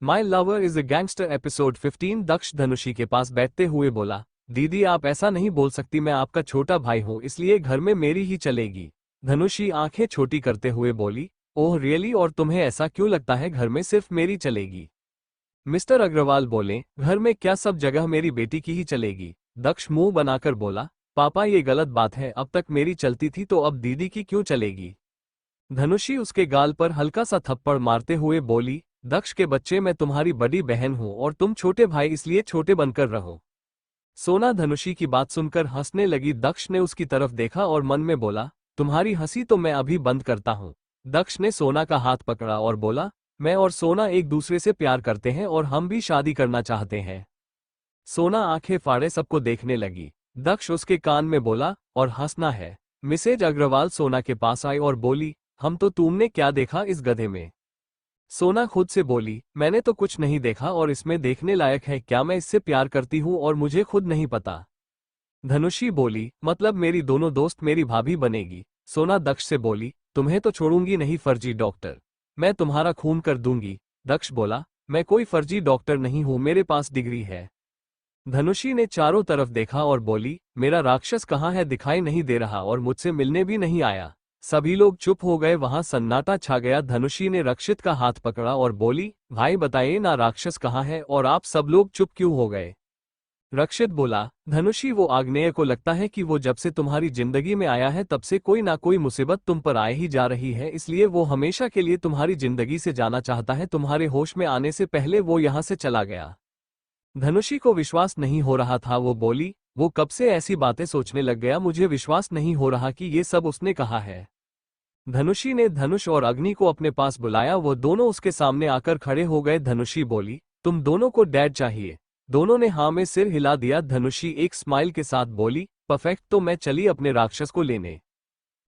My lover is a gangster episode 15। दक्ष धनुषी के पास बैठते हुए बोला, दीदी आप ऐसा नहीं बोल सकती, मैं आपका छोटा भाई हूँ इसलिए घर में मेरी ही चलेगी। धनुषी आंखें छोटी करते हुए बोली, ओह रियली, और तुम्हें ऐसा क्यों लगता है घर में सिर्फ मेरी चलेगी? मिस्टर अग्रवाल बोले, घर में क्या सब जगह मेरी बेटी की ही चलेगी? दक्ष मुंह बनाकर बोला, पापा ये गलत बात है, अब तक मेरी चलती थी तो अब दीदी की क्यों चलेगी? धनुषी उसके गाल पर हल्का सा थप्पड़ मारते हुए बोली, दक्ष के बच्चे मैं तुम्हारी बड़ी बहन हूं और तुम छोटे भाई इसलिए छोटे बनकर रहो। सोना धनुषी की बात सुनकर हंसने लगी। दक्ष ने उसकी तरफ देखा और मन में बोला, तुम्हारी हंसी तो मैं अभी बंद करता हूं। दक्ष ने सोना का हाथ पकड़ा और बोला, मैं और सोना एक दूसरे से प्यार करते हैं और हम भी शादी करना चाहते हैं। सोना आंखें फाड़े सबको देखने लगी। दक्ष उसके कान में बोला, और हंसना है। मिसेज अग्रवाल सोना के पास आई और बोली, हम तो तुमने क्या देखा इस गधे में? सोना खुद से बोली, मैंने तो कुछ नहीं देखा और इसमें देखने लायक है क्या? मैं इससे प्यार करती हूँ और मुझे खुद नहीं पता। धनुषी बोली, मतलब मेरी दोनों दोस्त मेरी भाभी बनेगी। सोना दक्ष से बोली, तुम्हें तो छोड़ूंगी नहीं फर्जी डॉक्टर, मैं तुम्हारा खून कर दूंगी। दक्ष बोला, मैं कोई फर्जी डॉक्टर नहीं हूं, मेरे पास डिग्री है। धनुषी ने चारों तरफ देखा और बोली, मेरा राक्षस कहाँ है? दिखाई नहीं दे रहा और मुझसे मिलने भी नहीं आया। सभी लोग चुप हो गए, वहां सन्नाटा छा गया। धनुषी ने रक्षित का हाथ पकड़ा और बोली, भाई बताइए ना राक्षस कहाँ है और आप सब लोग चुप क्यों हो गए? रक्षित बोला, धनुषी वो आग्नेय को लगता है कि वो जब से तुम्हारी जिंदगी में आया है तब से कोई ना कोई मुसीबत तुम पर आए ही जा रही है, इसलिए वो हमेशा के लिए तुम्हारी जिंदगी से जाना चाहता है। तुम्हारे होश में आने से पहले वो यहाँ से चला गया। धनुषी को विश्वास नहीं हो रहा था। वो बोली, वो कब से ऐसी बातें सोचने लग गया? मुझे विश्वास नहीं हो रहा कि ये सब उसने कहा है। धनुषी ने धनुष और अग्नि को अपने पास बुलाया। वो दोनों उसके सामने आकर खड़े हो गए। धनुषी बोली, तुम दोनों को डैड चाहिए? दोनों ने हाँ में सिर हिला दिया। धनुषी एक स्माइल के साथ बोली, परफेक्ट, तो मैं चली अपने राक्षस को लेने।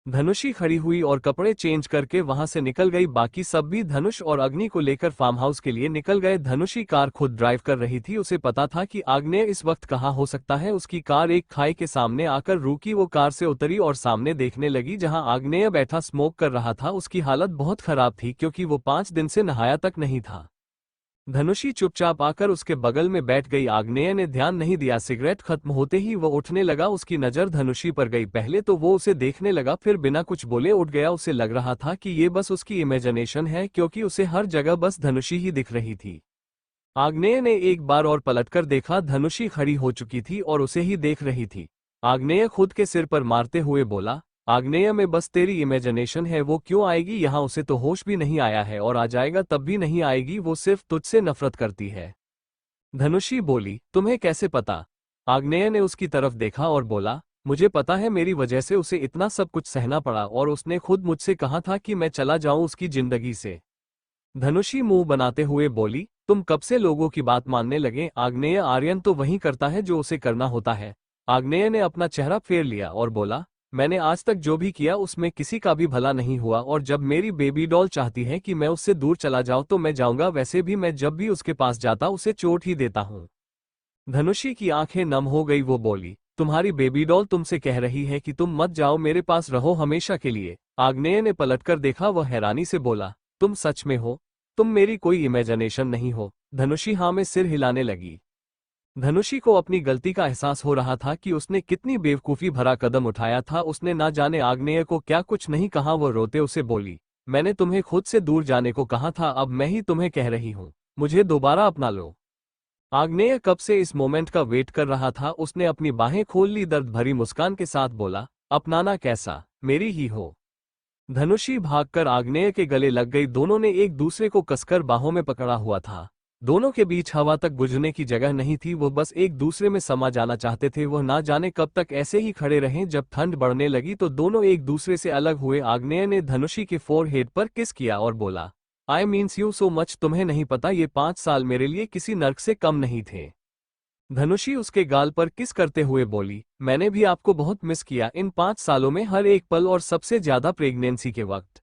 धनुषी खड़ी हुई और कपड़े चेंज करके वहां से निकल गई। बाकी सब भी धनुष और अग्नि को लेकर फार्म हाउस के लिए निकल गए। धनुषी कार खुद ड्राइव कर रही थी। उसे पता था कि आग्नेय इस वक्त कहाँ हो सकता है। उसकी कार एक खाई के सामने आकर रुकी। वो कार से उतरी और सामने देखने लगी जहां आग्नेय बैठा स्मोक कर रहा था। उसकी हालत बहुत खराब थी क्योंकि वो 5 दिन से नहाया तक नहीं था। धनुषी चुपचाप आकर उसके बगल में बैठ गई। आग्नेय ने ध्यान नहीं दिया। सिगरेट खत्म होते ही वो उठने लगा। उसकी नजर धनुषी पर गई। पहले तो वो उसे देखने लगा, फिर बिना कुछ बोले उठ गया। उसे लग रहा था कि ये बस उसकी इमेजिनेशन है क्योंकि उसे हर जगह बस धनुषी ही दिख रही थी। आग्नेय ने एक बार और पलटकर देखा। धनुषी खड़ी हो चुकी थी और उसे ही देख रही थी। आग्नेय खुद के सिर पर मारते हुए बोला, आग्नेय में बस तेरी इमेजिनेशन है, वो क्यों आएगी यहाँ? उसे तो होश भी नहीं आया है और आ जाएगा तब भी नहीं आएगी। वो सिर्फ तुझसे नफरत करती है। धनुषी बोली, तुम्हें कैसे पता? आग्नेय ने उसकी तरफ देखा और बोला, मुझे पता है, मेरी वजह से उसे इतना सब कुछ सहना पड़ा और उसने खुद मुझसे कहा था कि मैं चला जाऊं उसकी जिंदगी से। धनुषी मुंह बनाते हुए बोली, तुम कब से लोगों की बात मानने लगे? आग्नेय आर्यन तो वही करता है जो उसे करना होता है। आग्नेय ने अपना चेहरा फेर लिया और बोला, मैंने आज तक जो भी किया उसमें किसी का भी भला नहीं हुआ और जब मेरी बेबी डॉल चाहती है कि मैं उससे दूर चला जाऊं तो मैं जाऊंगा। वैसे भी मैं जब भी उसके पास जाता उसे चोट ही देता हूं। धनुषी की आंखें नम हो गई। वो बोली, तुम्हारी बेबी डॉल तुमसे कह रही है कि तुम मत जाओ, मेरे पास रहो हमेशा के लिए? आग्नेय ने पलटकर देखा। वह हैरानी से बोला, तुम सच में हो? तुम मेरी कोई इमेजिनेशन नहीं हो? धनुषी हाँ में सिर हिलाने लगी। धनुषी को अपनी गलती का एहसास हो रहा था कि उसने कितनी बेवकूफी भरा कदम उठाया था। उसने ना जाने आग्नेय को क्या कुछ नहीं कहा। वो रोते उसे बोली, मैंने तुम्हें खुद से दूर जाने को कहा था, अब मैं ही तुम्हें कह रही हूं, मुझे दोबारा अपना लो। आग्नेय कब से इस मोमेंट का वेट कर रहा था। उसने अपनी बाहें खोल ली। दर्द भरी मुस्कान के साथ बोला, अपनाना कैसा? मेरी ही हो। धनुषी भागकर आग्नेय के गले लग गई। दोनों ने एक दूसरे को कसकर बाहों में पकड़ा हुआ था। दोनों के बीच हवा तक गुजरने की जगह नहीं थी। वो बस एक दूसरे में समा जाना चाहते थे। वह ना जाने कब तक ऐसे ही खड़े रहे। जब ठंड बढ़ने लगी तो दोनों एक दूसरे से अलग हुए। आग्नेय ने धनुषी के फोरहेड पर किस किया और बोला, I means you so much. तुम्हें नहीं पता ये 5 साल मेरे लिए किसी नर्क से कम नहीं थे। धनुषी उसके गाल पर किस करते हुए बोली, मैंने भी आपको बहुत मिस किया इन 5 सालों में, हर एक पल और सबसे ज्यादा प्रेगनेंसी के वक्त।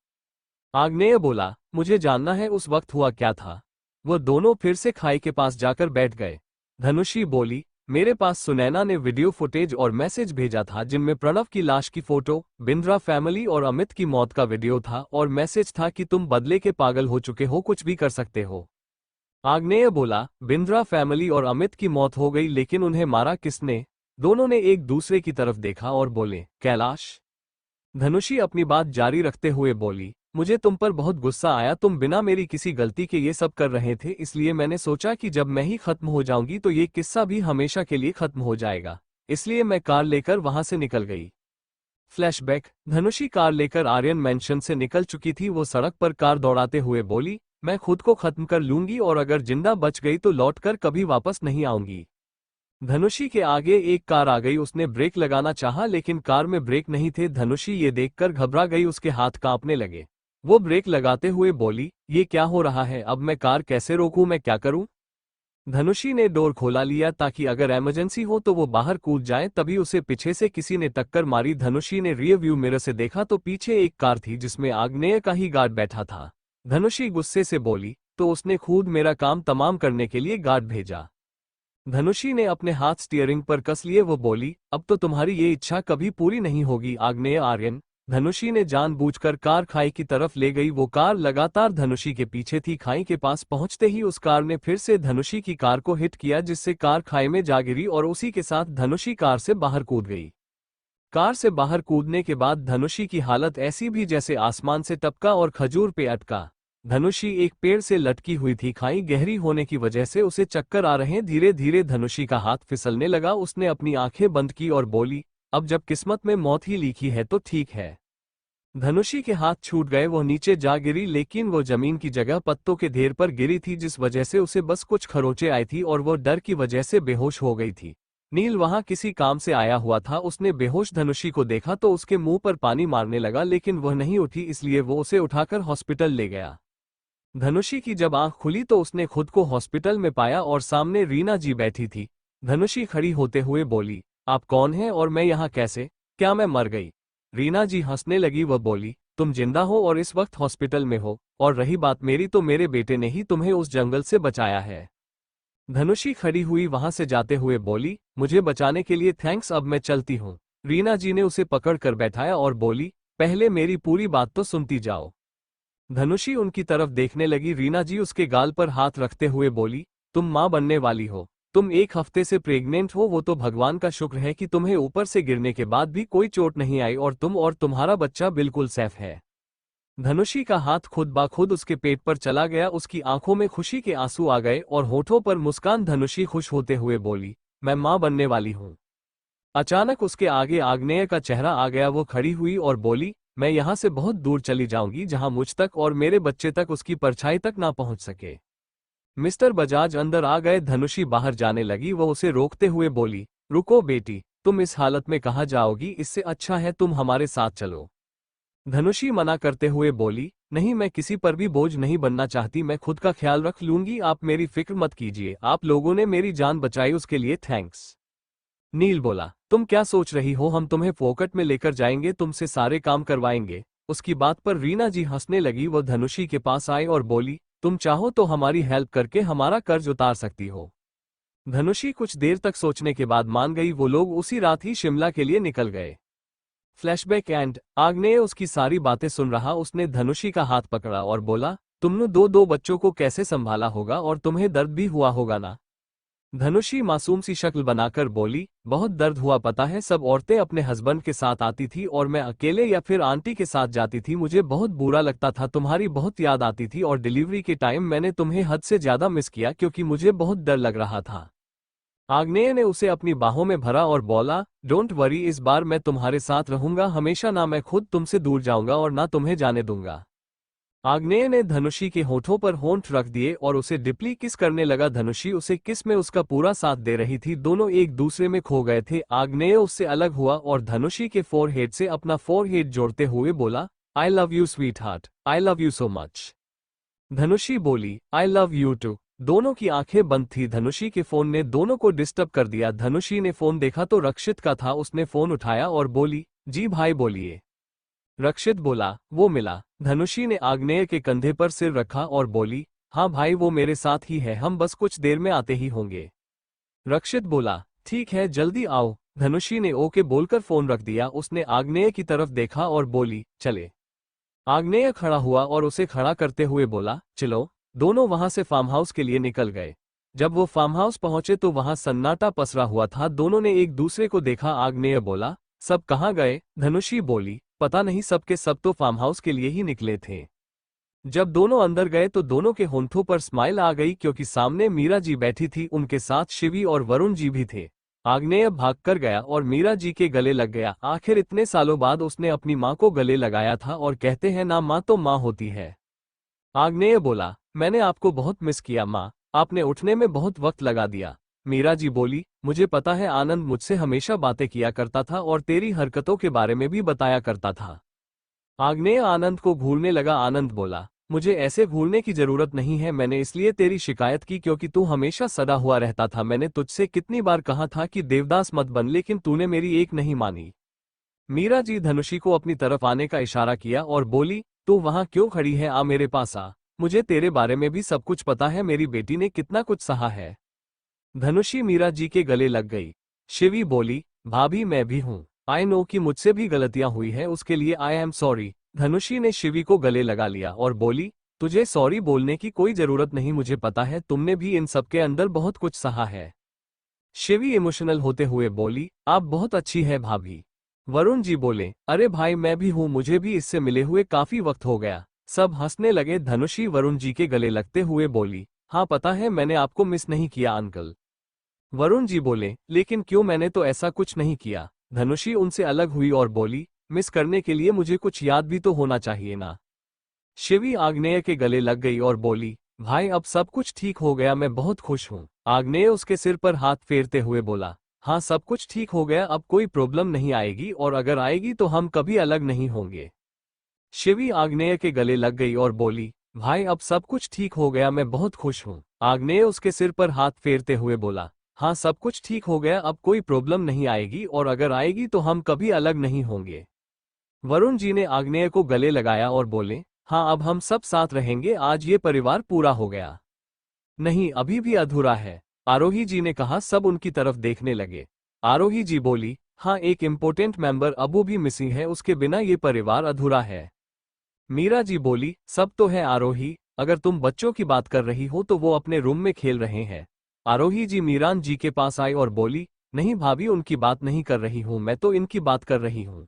आग्नेय बोला, मुझे जानना है उस वक्त हुआ क्या था? वो दोनों फिर से खाई के पास जाकर बैठ गए। धनुषी बोली, मेरे पास सुनैना ने वीडियो फुटेज और मैसेज भेजा था जिनमें प्रणव की लाश की फोटो, बिंद्रा फैमिली और अमित की मौत का वीडियो था और मैसेज था कि तुम बदले के पागल हो चुके हो, कुछ भी कर सकते हो। आग्नेय बोला, बिंद्रा फैमिली और अमित की मौत हो गई, लेकिन उन्हें मारा किसने? दोनों ने एक दूसरे की तरफ देखा और बोले, कैलाश। धनुषी अपनी बात जारी रखते हुए बोली, मुझे तुम पर बहुत गुस्सा आया, तुम बिना मेरी किसी गलती के ये सब कर रहे थे, इसलिए मैंने सोचा कि जब मैं ही खत्म हो जाऊंगी तो ये किस्सा भी हमेशा के लिए खत्म हो जाएगा, इसलिए मैं कार लेकर वहां से निकल गई। फ्लैशबैक, धनुषी कार लेकर आर्यन मैंशन से निकल चुकी थी। वो सड़क पर कार दौड़ाते हुए बोली, मैं खुद को खत्म कर लूंगी और अगर जिंदा बच गई तो लौटकर कभी वापस नहीं आऊंगी। धनुषी के आगे एक कार आ गई, उसने ब्रेक लगाना चाहा लेकिन कार में ब्रेक नहीं थे। धनुषी ये देखकर घबरा गई, उसके हाथ कांपने लगे। वो ब्रेक लगाते हुए बोली, ये क्या हो रहा है, अब मैं कार कैसे रोकूं, मैं क्या करूं? धनुषी ने डोर खोला लिया ताकि अगर इमरजेंसी हो तो वो बाहर कूद जाए, तभी उसे पीछे से किसी ने टक्कर मारी। धनुषी ने रियर व्यू मिरर से देखा तो पीछे एक कार थी जिसमें आग्नेय का ही गार्ड बैठा था। धनुषी गुस्से से बोली, तो उसने खुद मेरा काम तमाम करने के लिए गार्ड भेजा। धनुषी ने अपने हाथ स्टीयरिंग पर कस लिए, वो बोली, अब तो तुम्हारी ये इच्छा कभी पूरी नहीं होगी आग्नेय आर्यन। धनुषी ने जानबूझकर कार खाई की तरफ ले गई। वो कार लगातार धनुषी के पीछे थी। खाई के पास पहुंचते ही उस कार ने फिर से धनुषी की कार को हिट किया, जिससे कार खाई में जा गिरी और उसी के साथ धनुषी कार से बाहर कूद गई। कार से बाहर कूदने के बाद धनुषी की हालत ऐसी भी जैसे आसमान से टपका और खजूर पे अटका। धनुषी एक पेड़ से लटकी हुई थी। खाई गहरी होने की वजह से उसे चक्कर आ रहे। धीरे धीरे धनुषी का हाथ फिसलने लगा। उसने अपनी आंखें बंद की और बोली, अब जब किस्मत में मौत ही लिखी है तो ठीक है। धनुषी के हाथ छूट गए, वो नीचे जा गिरी, लेकिन वो जमीन की जगह पत्तों के ढेर पर गिरी थी, जिस वजह से उसे बस कुछ खरोंचे आई थी और वो डर की वजह से बेहोश हो गई थी। नील वहां किसी काम से आया हुआ था। उसने बेहोश धनुषी को देखा तो उसके मुंह पर पानी मारने लगा, लेकिन वह नहीं उठी, इसलिए वो उसे उठाकर हॉस्पिटल ले गया। धनुषी की जब आंख खुली तो उसने खुद को हॉस्पिटल में पाया और सामने रीना जी बैठी थी। धनुषी खड़ी होते हुए बोली, आप कौन हैं और मैं यहाँ कैसे? क्या मैं मर गई? रीना जी हंसने लगी। वह बोली, तुम जिंदा हो और इस वक्त हॉस्पिटल में हो, और रही बात मेरी तो मेरे बेटे ने ही तुम्हें उस जंगल से बचाया है। धनुषी खड़ी हुई वहां से जाते हुए बोली, मुझे बचाने के लिए थैंक्स, अब मैं चलती हूँ। रीना जी ने उसे पकड़ कर बैठाया और बोली, पहले मेरी पूरी बात तो सुनती जाओ। धनुषी उनकी तरफ देखने लगी। रीना जी उसके गाल पर हाथ रखते हुए बोली, तुम मां बनने वाली हो, तुम 1 हफ्ते से प्रेग्नेंट हो, वो तो भगवान का शुक्र है कि तुम्हें ऊपर से गिरने के बाद भी कोई चोट नहीं आई और तुम और तुम्हारा बच्चा बिल्कुल सेफ है। धनुषी का हाथ खुद ब खुद उसके पेट पर चला गया। उसकी आंखों में खुशी के आंसू आ गए और होठों पर मुस्कान। धनुषी खुश होते हुए बोली, मैं मां बनने वाली हूं। अचानक उसके आगे आग्नेय का चेहरा आ गया। वो खड़ी हुई और बोली, मैं यहां से बहुत दूर चली जाऊंगी, जहां मुझ तक और मेरे बच्चे तक उसकी परछाई तक ना पहुंच सके। मिस्टर बजाज अंदर आ गए। धनुषी बाहर जाने लगी। वो उसे रोकते हुए बोली, रुको बेटी, तुम इस हालत में कहाँ जाओगी, इससे अच्छा है तुम हमारे साथ चलो। धनुषी मना करते हुए बोली, नहीं, मैं किसी पर भी बोझ नहीं बनना चाहती, मैं खुद का ख्याल रख लूंगी, आप मेरी फिक्र मत कीजिए, आप लोगों ने मेरी जान बचाई उसके लिए थैंक्स। नील बोला, तुम क्या सोच रही हो, हम तुम्हें फोकट में लेकर जाएंगे, तुमसे सारे काम करवाएंगे। उसकी बात पर रीना जी हंसने लगी। वो धनुषी के पास आई और बोली, तुम चाहो तो हमारी हेल्प करके हमारा कर्ज उतार सकती हो। धनुषी कुछ देर तक सोचने के बाद मान गई। वो लोग उसी रात ही शिमला के लिए निकल गए। फ्लैशबैक एंड आग्नेय उसकी सारी बातें सुन रहा। उसने धनुषी का हाथ पकड़ा और बोला, तुमने दो बच्चों को कैसे संभाला होगा और तुम्हें दर्द भी हुआ होगा ना? धनुषी मासूम सी शक्ल बनाकर बोली, बहुत दर्द हुआ, पता है, सब औरतें अपने हस्बैंड के साथ आती थी और मैं अकेले या फिर आंटी के साथ जाती थी, मुझे बहुत बुरा लगता था, तुम्हारी बहुत याद आती थी और डिलीवरी के टाइम मैंने तुम्हें हद से ज्यादा मिस किया क्योंकि मुझे बहुत डर लग रहा था। आग्नेय ने उसे अपनी बाहों में भरा और बोला, डोंट वरी, इस बार मैं तुम्हारे साथ रहूंगा हमेशा, ना मैं खुद तुमसे दूर जाऊंगा और ना तुम्हें जाने दूंगा। आग्नेय ने धनुषी के होठों पर होंठ रख दिए और उसे डिपली किस करने लगा। धनुषी उसे किस में उसका पूरा साथ दे रही थी। दोनों एक दूसरे में खो गए थे। आग्नेय उससे अलग हुआ और धनुषी के फोरहेड से अपना फोरहेड जोड़ते हुए बोला, I love you sweetheart, I love you so much. Dhanushi बोली, आई लव यू टू। दोनों की आंखें बंद थी। धनुषी के फोन ने दोनों को डिस्टर्ब कर दिया। धनुषी ने फोन देखा तो रक्षित का था। उसने फोन उठाया और बोली, जी भाई बोलिए। रक्षित बोला, वो मिला। धनुषी ने आग्नेय के कंधे पर सिर रखा और बोली, हाँ भाई, वो मेरे साथ ही है, हम बस कुछ देर में आते ही होंगे। रक्षित बोला, ठीक है, जल्दी आओ। धनुषी ने ओके बोलकर फोन रख दिया। उसने आग्नेय की तरफ देखा और बोली, चले। आग्नेय खड़ा हुआ और उसे खड़ा करते हुए बोला, चलो। दोनों वहां से फार्म हाउस के लिए निकल गए। जब वो फार्म हाउस पहुंचे तो वहां सन्नाटा पसरा हुआ था। दोनों ने एक दूसरे को देखा। आग्नेय बोला, सब कहाँ गए? धनुषी बोली, पता नहीं, सब के सब तो फार्म हाउस के लिए ही निकले थे। जब दोनों अंदर गए तो दोनों के होंठों पर स्माइल आ गई, क्योंकि सामने मीरा जी बैठी थी, उनके साथ शिवी और वरुण जी भी थे। आग्नेय भागकर गया और मीरा जी के गले लग गया। आखिर इतने सालों बाद उसने अपनी माँ को गले लगाया था, और कहते हैं ना, माँ तो माँ होती है। आग्नेय बोला, मैंने आपको बहुत मिस किया माँ, आपने उठने में बहुत वक्त लगा दिया। मीरा जी बोली, मुझे पता है, आनंद मुझसे हमेशा बातें किया करता था और तेरी हरकतों के बारे में भी बताया करता था। आग्नेय आनंद को घूरने लगा। आनंद बोला, मुझे ऐसे घूरने की जरूरत नहीं है, मैंने इसलिए तेरी शिकायत की क्योंकि तू हमेशा सदा हुआ रहता था। मैंने तुझसे कितनी बार कहा था कि देवदास मत बन, लेकिन तूने मेरी एक नहीं मानी। मीरा जी धनुषी को अपनी तरफ आने का इशारा किया और बोली, तू वहां क्यों खड़ी है, आ मेरे पास आ, मुझे तेरे बारे में भी सब कुछ पता है, मेरी बेटी ने कितना कुछ सहा है। धनुषी मीरा जी के गले लग गई। शिवी बोली, भाभी मैं भी हूँ, आई नो कि मुझसे भी गलतियां हुई है, उसके लिए आई एम सॉरी। धनुषी ने शिवी को गले लगा लिया और बोली, तुझे सॉरी बोलने की कोई जरूरत नहीं, मुझे पता है तुमने भी इन सबके अंदर बहुत कुछ सहा है। शिवी इमोशनल होते हुए बोली, आप बहुत अच्छी है भाभी। वरुण जी बोले, अरे भाई मैं भी हूँ, मुझे भी इससे मिले हुए काफी वक्त हो गया। सब हंसने लगे। धनुषी वरुण जी के गले लगते हुए बोली, हाँ पता है, मैंने आपको मिस नहीं किया अंकल। वरुण जी बोले, लेकिन क्यों, मैंने तो ऐसा कुछ नहीं किया। धनुषी उनसे अलग हुई और बोली, मिस करने के लिए मुझे कुछ याद भी तो होना चाहिए ना। शिवी आग्नेय के गले लग गई और बोली, भाई अब सब कुछ ठीक हो गया, मैं बहुत खुश हूँ। आग्नेय उसके सिर पर हाथ फेरते हुए बोला, हाँ सब कुछ ठीक हो गया, अब कोई प्रॉब्लम नहीं आएगी, और अगर आएगी तो हम कभी अलग नहीं होंगे। शिवी आग्नेय के गले लग गई और बोली, भाई अब सब कुछ ठीक हो गया, मैं बहुत खुश हूँ। आग्नेय उसके सिर पर हाथ फेरते हुए बोला, हाँ सब कुछ ठीक हो गया, अब कोई प्रॉब्लम नहीं आएगी, और अगर आएगी तो हम कभी अलग नहीं होंगे। वरुण जी ने आग्नेय को गले लगाया और बोले, हाँ अब हम सब साथ रहेंगे, आज ये परिवार पूरा हो गया। नहीं, अभी भी अधूरा है, आरोही जी ने कहा। सब उनकी तरफ देखने लगे। आरोही जी बोली, हाँ एक इम्पोर्टेंट मेंबर अबू भी मिसिंग है, उसके बिना ये परिवार अधूरा है। मीरा जी बोली, सब तो है आरोही, अगर तुम बच्चों की बात कर रही हो तो वो अपने रूम में खेल रहे हैं। आरोही जी मीरान जी के पास आई और बोली, नहीं भाभी, उनकी बात नहीं कर रही हूँ, मैं तो इनकी बात कर रही हूँ।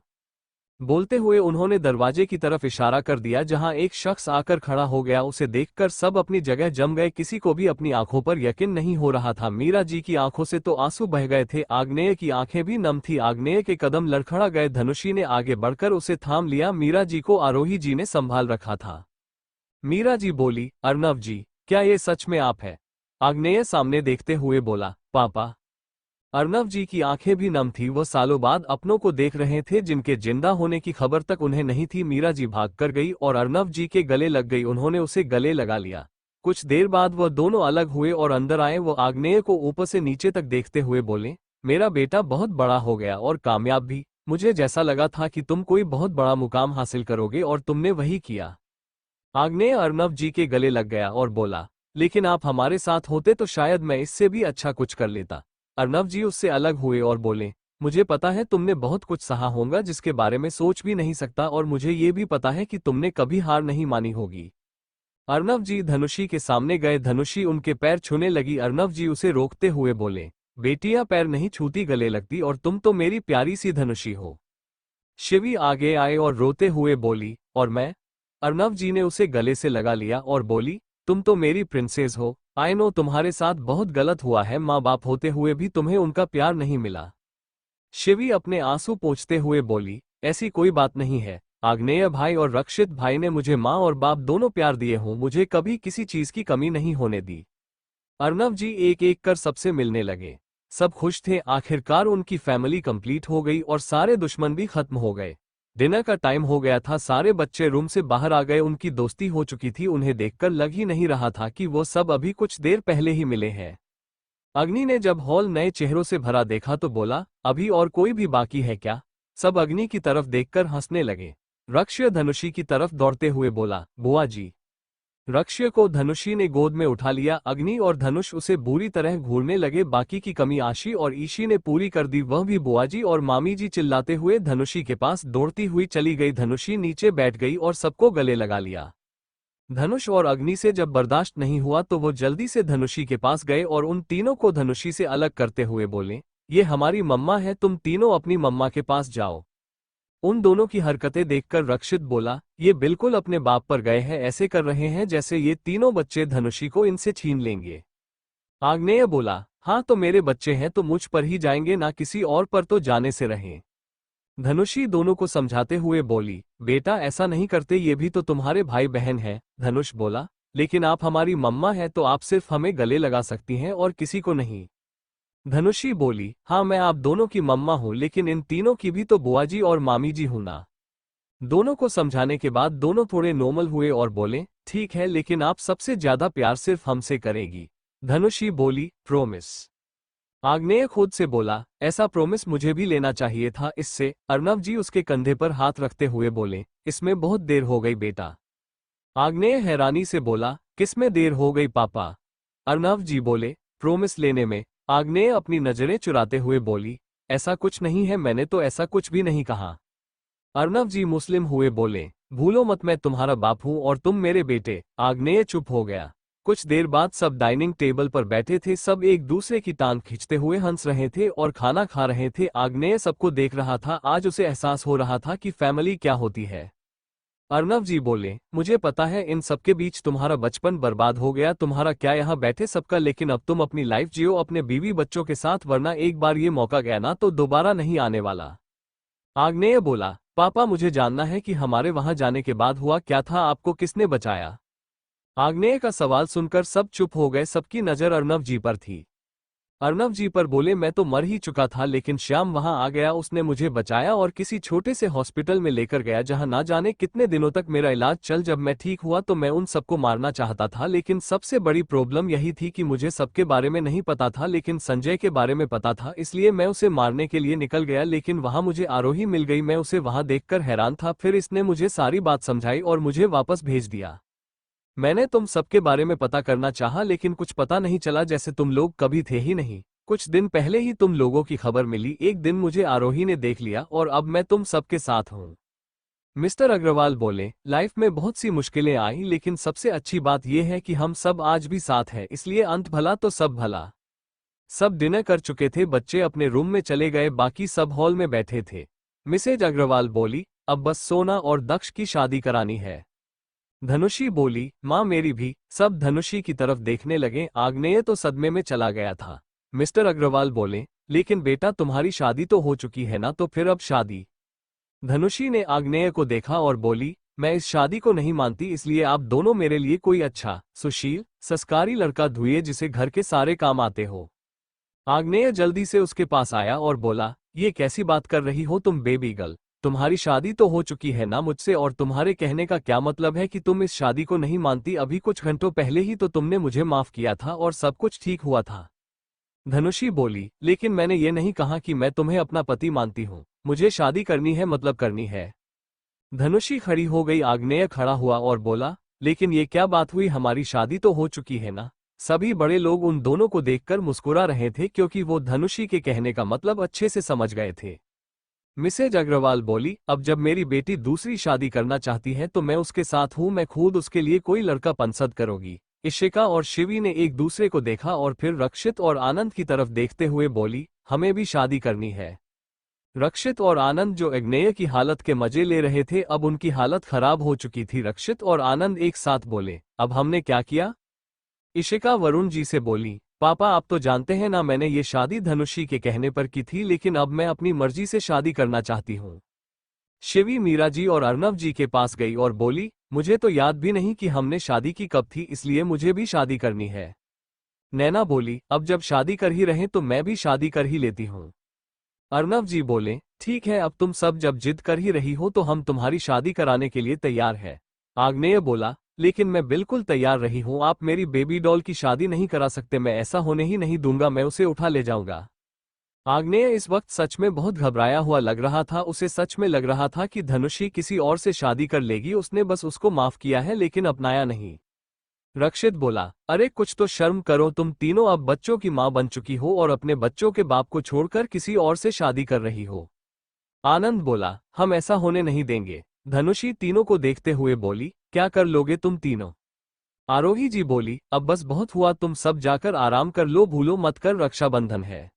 बोलते हुए उन्होंने दरवाजे की तरफ इशारा कर दिया, जहां एक शख्स आकर खड़ा हो गया। उसे देखकर सब अपनी जगह जम गए, किसी को भी अपनी आंखों पर यकीन नहीं हो रहा था। मीरा जी की आंखों से तो आंसू बह गए थे, आग्नेय की आंखें भी नम थी। आग्नेय के कदम लड़खड़ा गए। धनुषी ने आगे बढ़कर उसे थाम लिया। मीरा जी को आरोही जी ने संभाल रखा था। मीरा जी बोली, अर्नव जी, क्या ये सच में आप है? आग्नेय सामने देखते हुए बोला, पापा। अर्नव जी की आंखें भी नम थी, वो सालों बाद अपनों को देख रहे थे, जिनके जिंदा होने की खबर तक उन्हें नहीं थी। मीरा जी भाग कर गई और अर्नव जी के गले लग गई। उन्होंने उसे गले लगा लिया। कुछ देर बाद वह दोनों अलग हुए और अंदर आए। वो आग्नेय को ऊपर से नीचे तक देखते हुए बोले, मेरा बेटा बहुत बड़ा हो गया और कामयाब भी। मुझे जैसा लगा था कि तुम कोई बहुत बड़ा मुकाम हासिल करोगे, और तुमने वही किया। आग्नेय अर्नव जी के गले लग गया और बोला, लेकिन आप हमारे साथ होते तो शायद मैं इससे भी अच्छा कुछ कर लेता। अर्नव जी उससे अलग हुए और बोले, मुझे पता है तुमने बहुत कुछ सहा होगा जिसके बारे में सोच भी नहीं सकता, और मुझे ये भी पता है कि तुमने कभी हार नहीं मानी होगी। अर्नव जी धनुषी के सामने गए। धनुषी उनके पैर छूने लगी। अर्नव जी उसे रोकते हुए बोले, बेटियां पैर नहीं छूती, गले लगती, और तुम तो मेरी प्यारी सी धनुषी हो। शिवी आगे आए और रोते हुए बोली, और मैं? अर्नव जी ने उसे गले से लगा लिया और बोली, तुम तो मेरी प्रिंसेस हो। आई नो तुम्हारे साथ बहुत गलत हुआ है, माँ बाप होते हुए भी तुम्हें उनका प्यार नहीं मिला। शिवी अपने आंसू पोंछते हुए बोली, ऐसी कोई बात नहीं है। आग्नेय भाई और रक्षित भाई ने मुझे माँ और बाप दोनों प्यार दिए हों, मुझे कभी किसी चीज की कमी नहीं होने दी। अर्नव जी एक एक कर सबसे मिलने लगे। सब खुश थे, आखिरकार उनकी फैमिली कंप्लीट हो गई और सारे दुश्मन भी खत्म हो गए। डिनर का टाइम हो गया था, सारे बच्चे रूम से बाहर आ गए। उनकी दोस्ती हो चुकी थी, उन्हें देखकर लग ही नहीं रहा था कि वो सब अभी कुछ देर पहले ही मिले हैं। अग्नि ने जब हॉल नए चेहरों से भरा देखा तो बोला, अभी और कोई भी बाकी है क्या? सब अग्नि की तरफ देखकर हंसने लगे। रक्ष्य धनुषी की तरफ दौड़ते हुए बोला, बुआ जी। रक्ष्य को धनुषी ने गोद में उठा लिया। अग्नि और धनुष उसे बुरी तरह घूरने लगे। बाकी की कमी आशी और ईशी ने पूरी कर दी, वह भी बुआजी और मामी जी चिल्लाते हुए धनुषी के पास दौड़ती हुई चली गई। धनुषी नीचे बैठ गई और सबको गले लगा लिया। धनुष और अग्नि से जब बर्दाश्त नहीं हुआ तो वो जल्दी से धनुषी के पास गए और उन तीनों को धनुषी से अलग करते हुए बोले, ये हमारी मम्मा है, तुम तीनों अपनी मम्मा के पास जाओ। उन दोनों की हरकतें देखकर रक्षित बोला, ये बिल्कुल अपने बाप पर गए हैं, ऐसे कर रहे हैं जैसे ये तीनों बच्चे धनुषी को इनसे छीन लेंगे। आग्नेय बोला, हाँ तो मेरे बच्चे हैं तो मुझ पर ही जाएंगे, ना किसी और पर तो जाने से रहें। धनुषी दोनों को समझाते हुए बोली, बेटा ऐसा नहीं करते, ये भी तो तुम्हारे भाई बहन हैं। धनुष बोला, लेकिन आप हमारी मम्मा हैं तो आप सिर्फ हमें गले लगा सकती हैं और किसी को नहीं। धनुषी बोली, हाँ मैं आप दोनों की मम्मा हूं, लेकिन इन तीनों की भी तो बुआ जी और मामी जी हूं ना। दोनों को समझाने के बाद दोनों थोड़े नॉर्मल हुए और बोले, ठीक है, लेकिन आप सबसे ज्यादा प्यार सिर्फ हमसे करेगी। धनुषी बोली, प्रोमिस। आग्नेय खुद से बोला, ऐसा प्रोमिस मुझे भी लेना चाहिए था। इससे अर्णव जी उसके कंधे पर हाथ रखते हुए बोले, इसमें बहुत देर हो गई बेटा। आग्नेय हैरानी से बोला, किसमें देर हो गई पापा? अर्णव जी बोले, प्रोमिस लेने में। आग्नेय अपनी नजरें चुराते हुए बोली, ऐसा कुछ नहीं है, मैंने तो ऐसा कुछ भी नहीं कहा। अर्णव जी मुस्लिम हुए बोले, भूलो मत, मैं तुम्हारा बाप हूं और तुम मेरे बेटे। आग्नेय चुप हो गया। कुछ देर बाद सब डाइनिंग टेबल पर बैठे थे, सब एक दूसरे की टांग खींचते हुए हंस रहे थे और खाना खा रहे थे। आग्नेय सबको देख रहा था, आज उसे एहसास हो रहा था कि फैमिली क्या होती है। अर्णव जी बोले, मुझे पता है इन सबके बीच तुम्हारा बचपन बर्बाद हो गया, तुम्हारा क्या यहाँ बैठे सबका, लेकिन अब तुम अपनी लाइफ जियो अपने बीवी बच्चों के साथ, वरना एक बार ये मौका गया ना तो दोबारा नहीं आने वाला। आग्नेय बोला, पापा मुझे जानना है कि हमारे वहां जाने के बाद हुआ क्या था, आपको किसने बचाया? आग्नेय का सवाल सुनकर सब चुप हो गए, सबकी नजर अर्णव जी पर थी। अर्णव जी पर बोले, मैं तो मर ही चुका था, लेकिन श्याम वहां आ गया, उसने मुझे बचाया और किसी छोटे से हॉस्पिटल में लेकर गया जहां ना जाने कितने दिनों तक मेरा इलाज चल। जब मैं ठीक हुआ तो मैं उन सबको मारना चाहता था, लेकिन सबसे बड़ी प्रॉब्लम यही थी कि मुझे सबके बारे में नहीं पता था, लेकिन संजय के बारे में पता था, इसलिए मैं उसे मारने के लिए निकल गया। लेकिन वहां मुझे आरोही मिल गई, मैं उसे वहां देखकर हैरान था, फिर इसने मुझे सारी बात समझाई और मुझे वापस भेज दिया। मैंने तुम सबके बारे में पता करना चाहा, लेकिन कुछ पता नहीं चला, जैसे तुम लोग कभी थे ही नहीं। कुछ दिन पहले ही तुम लोगों की खबर मिली, एक दिन मुझे आरोही ने देख लिया और अब मैं तुम सबके साथ हूँ। मिस्टर अग्रवाल बोले, लाइफ में बहुत सी मुश्किलें आई, लेकिन सबसे अच्छी बात यह है कि हम सब आज भी साथ हैं, इसलिए अंत भला तो सब भला। सब डिनर कर चुके थे, बच्चे अपने रूम में चले गए, बाकी सब हॉल में बैठे थे। मिसेज अग्रवाल बोली, अब बस सोना और दक्ष की शादी करानी है। धनुषी बोली, माँ मेरी भी। सब धनुषी की तरफ देखने लगे। आग्नेय तो सदमे में चला गया था। मिस्टर अग्रवाल बोले, लेकिन बेटा तुम्हारी शादी तो हो चुकी है ना, तो फिर अब शादी? धनुषी ने आग्नेय को देखा और बोली, मैं इस शादी को नहीं मानती, इसलिए आप दोनों मेरे लिए कोई अच्छा सुशील संस्कारी लड़का ढूंढिए जिसे घर के सारे काम आते हो। आग्नेय जल्दी से उसके पास आया और बोला, ये कैसी बात कर रही हो तुम बेबी गर्ल? तुम्हारी शादी तो हो चुकी है ना मुझसे, और तुम्हारे कहने का क्या मतलब है कि तुम इस शादी को नहीं मानती? अभी कुछ घंटों पहले ही तो तुमने मुझे माफ किया था और सब कुछ ठीक हुआ था। धनुषी बोली, लेकिन मैंने ये नहीं कहा कि मैं तुम्हें अपना पति मानती हूँ। मुझे शादी करनी है, मतलब करनी है। धनुषी खड़ी हो गई। आग्नेय खड़ा हुआ और बोला, लेकिन ये क्या बात हुई, हमारी शादी तो हो चुकी है ना? सभी बड़े लोग उन दोनों को देखकर मुस्कुरा रहे थे, क्योंकि वो धनुषी के कहने का मतलब अच्छे से समझ गए थे। मिसेज अग्रवाल बोली, अब जब मेरी बेटी दूसरी शादी करना चाहती है तो मैं उसके साथ हूं, मैं खुद उसके लिए कोई लड़का पसंद करूंगी। इशिका और शिवी ने एक दूसरे को देखा और फिर रक्षित और आनंद की तरफ देखते हुए बोली, हमें भी शादी करनी है। रक्षित और आनंद जो आग्नेय की हालत के मजे ले रहे थे, अब उनकी हालत खराब हो चुकी थी। रक्षित और आनंद एक साथ बोले, अब हमने क्या किया? इशिका वरुण जी से बोली, पापा आप तो जानते हैं ना, मैंने ये शादी धनुषी के कहने पर की थी, लेकिन अब मैं अपनी मर्जी से शादी करना चाहती हूँ। शिवी मीरा जी और अर्णव जी के पास गई और बोली, मुझे तो याद भी नहीं कि हमने शादी की कब थी, इसलिए मुझे भी शादी करनी है। नैना बोली, अब जब शादी कर ही रहे तो मैं भी शादी कर ही लेती हूँ। अर्णव जी बोले, ठीक है, अब तुम सब जब जिद कर ही रही हो तो हम तुम्हारी शादी कराने के लिए तैयार है। आग्नेय बोला, लेकिन मैं बिल्कुल तैयार रही हूं, आप मेरी बेबी डॉल की शादी नहीं करा सकते, मैं ऐसा होने ही नहीं दूंगा, मैं उसे उठा ले जाऊंगा। आग्नेय इस वक्त सच में बहुत घबराया हुआ लग रहा था, उसे सच में लग रहा था कि धनुषी किसी और से शादी कर लेगी, उसने बस उसको माफ किया है लेकिन अपनाया नहीं। रक्षित बोला, अरे कुछ तो शर्म करो, तुम तीनों अब बच्चों की मां बन चुकी हो और अपने बच्चों के बाप को छोड़कर किसी और से शादी कर रही हो। आनंद बोला, हम ऐसा होने नहीं देंगे। धनुषी तीनों को देखते हुए बोली, क्या कर लोगे तुम तीनों? आरोही जी बोली, अब बस बहुत हुआ, तुम सब जाकर आराम कर लो, भूलो मत कर रक्षाबंधन है।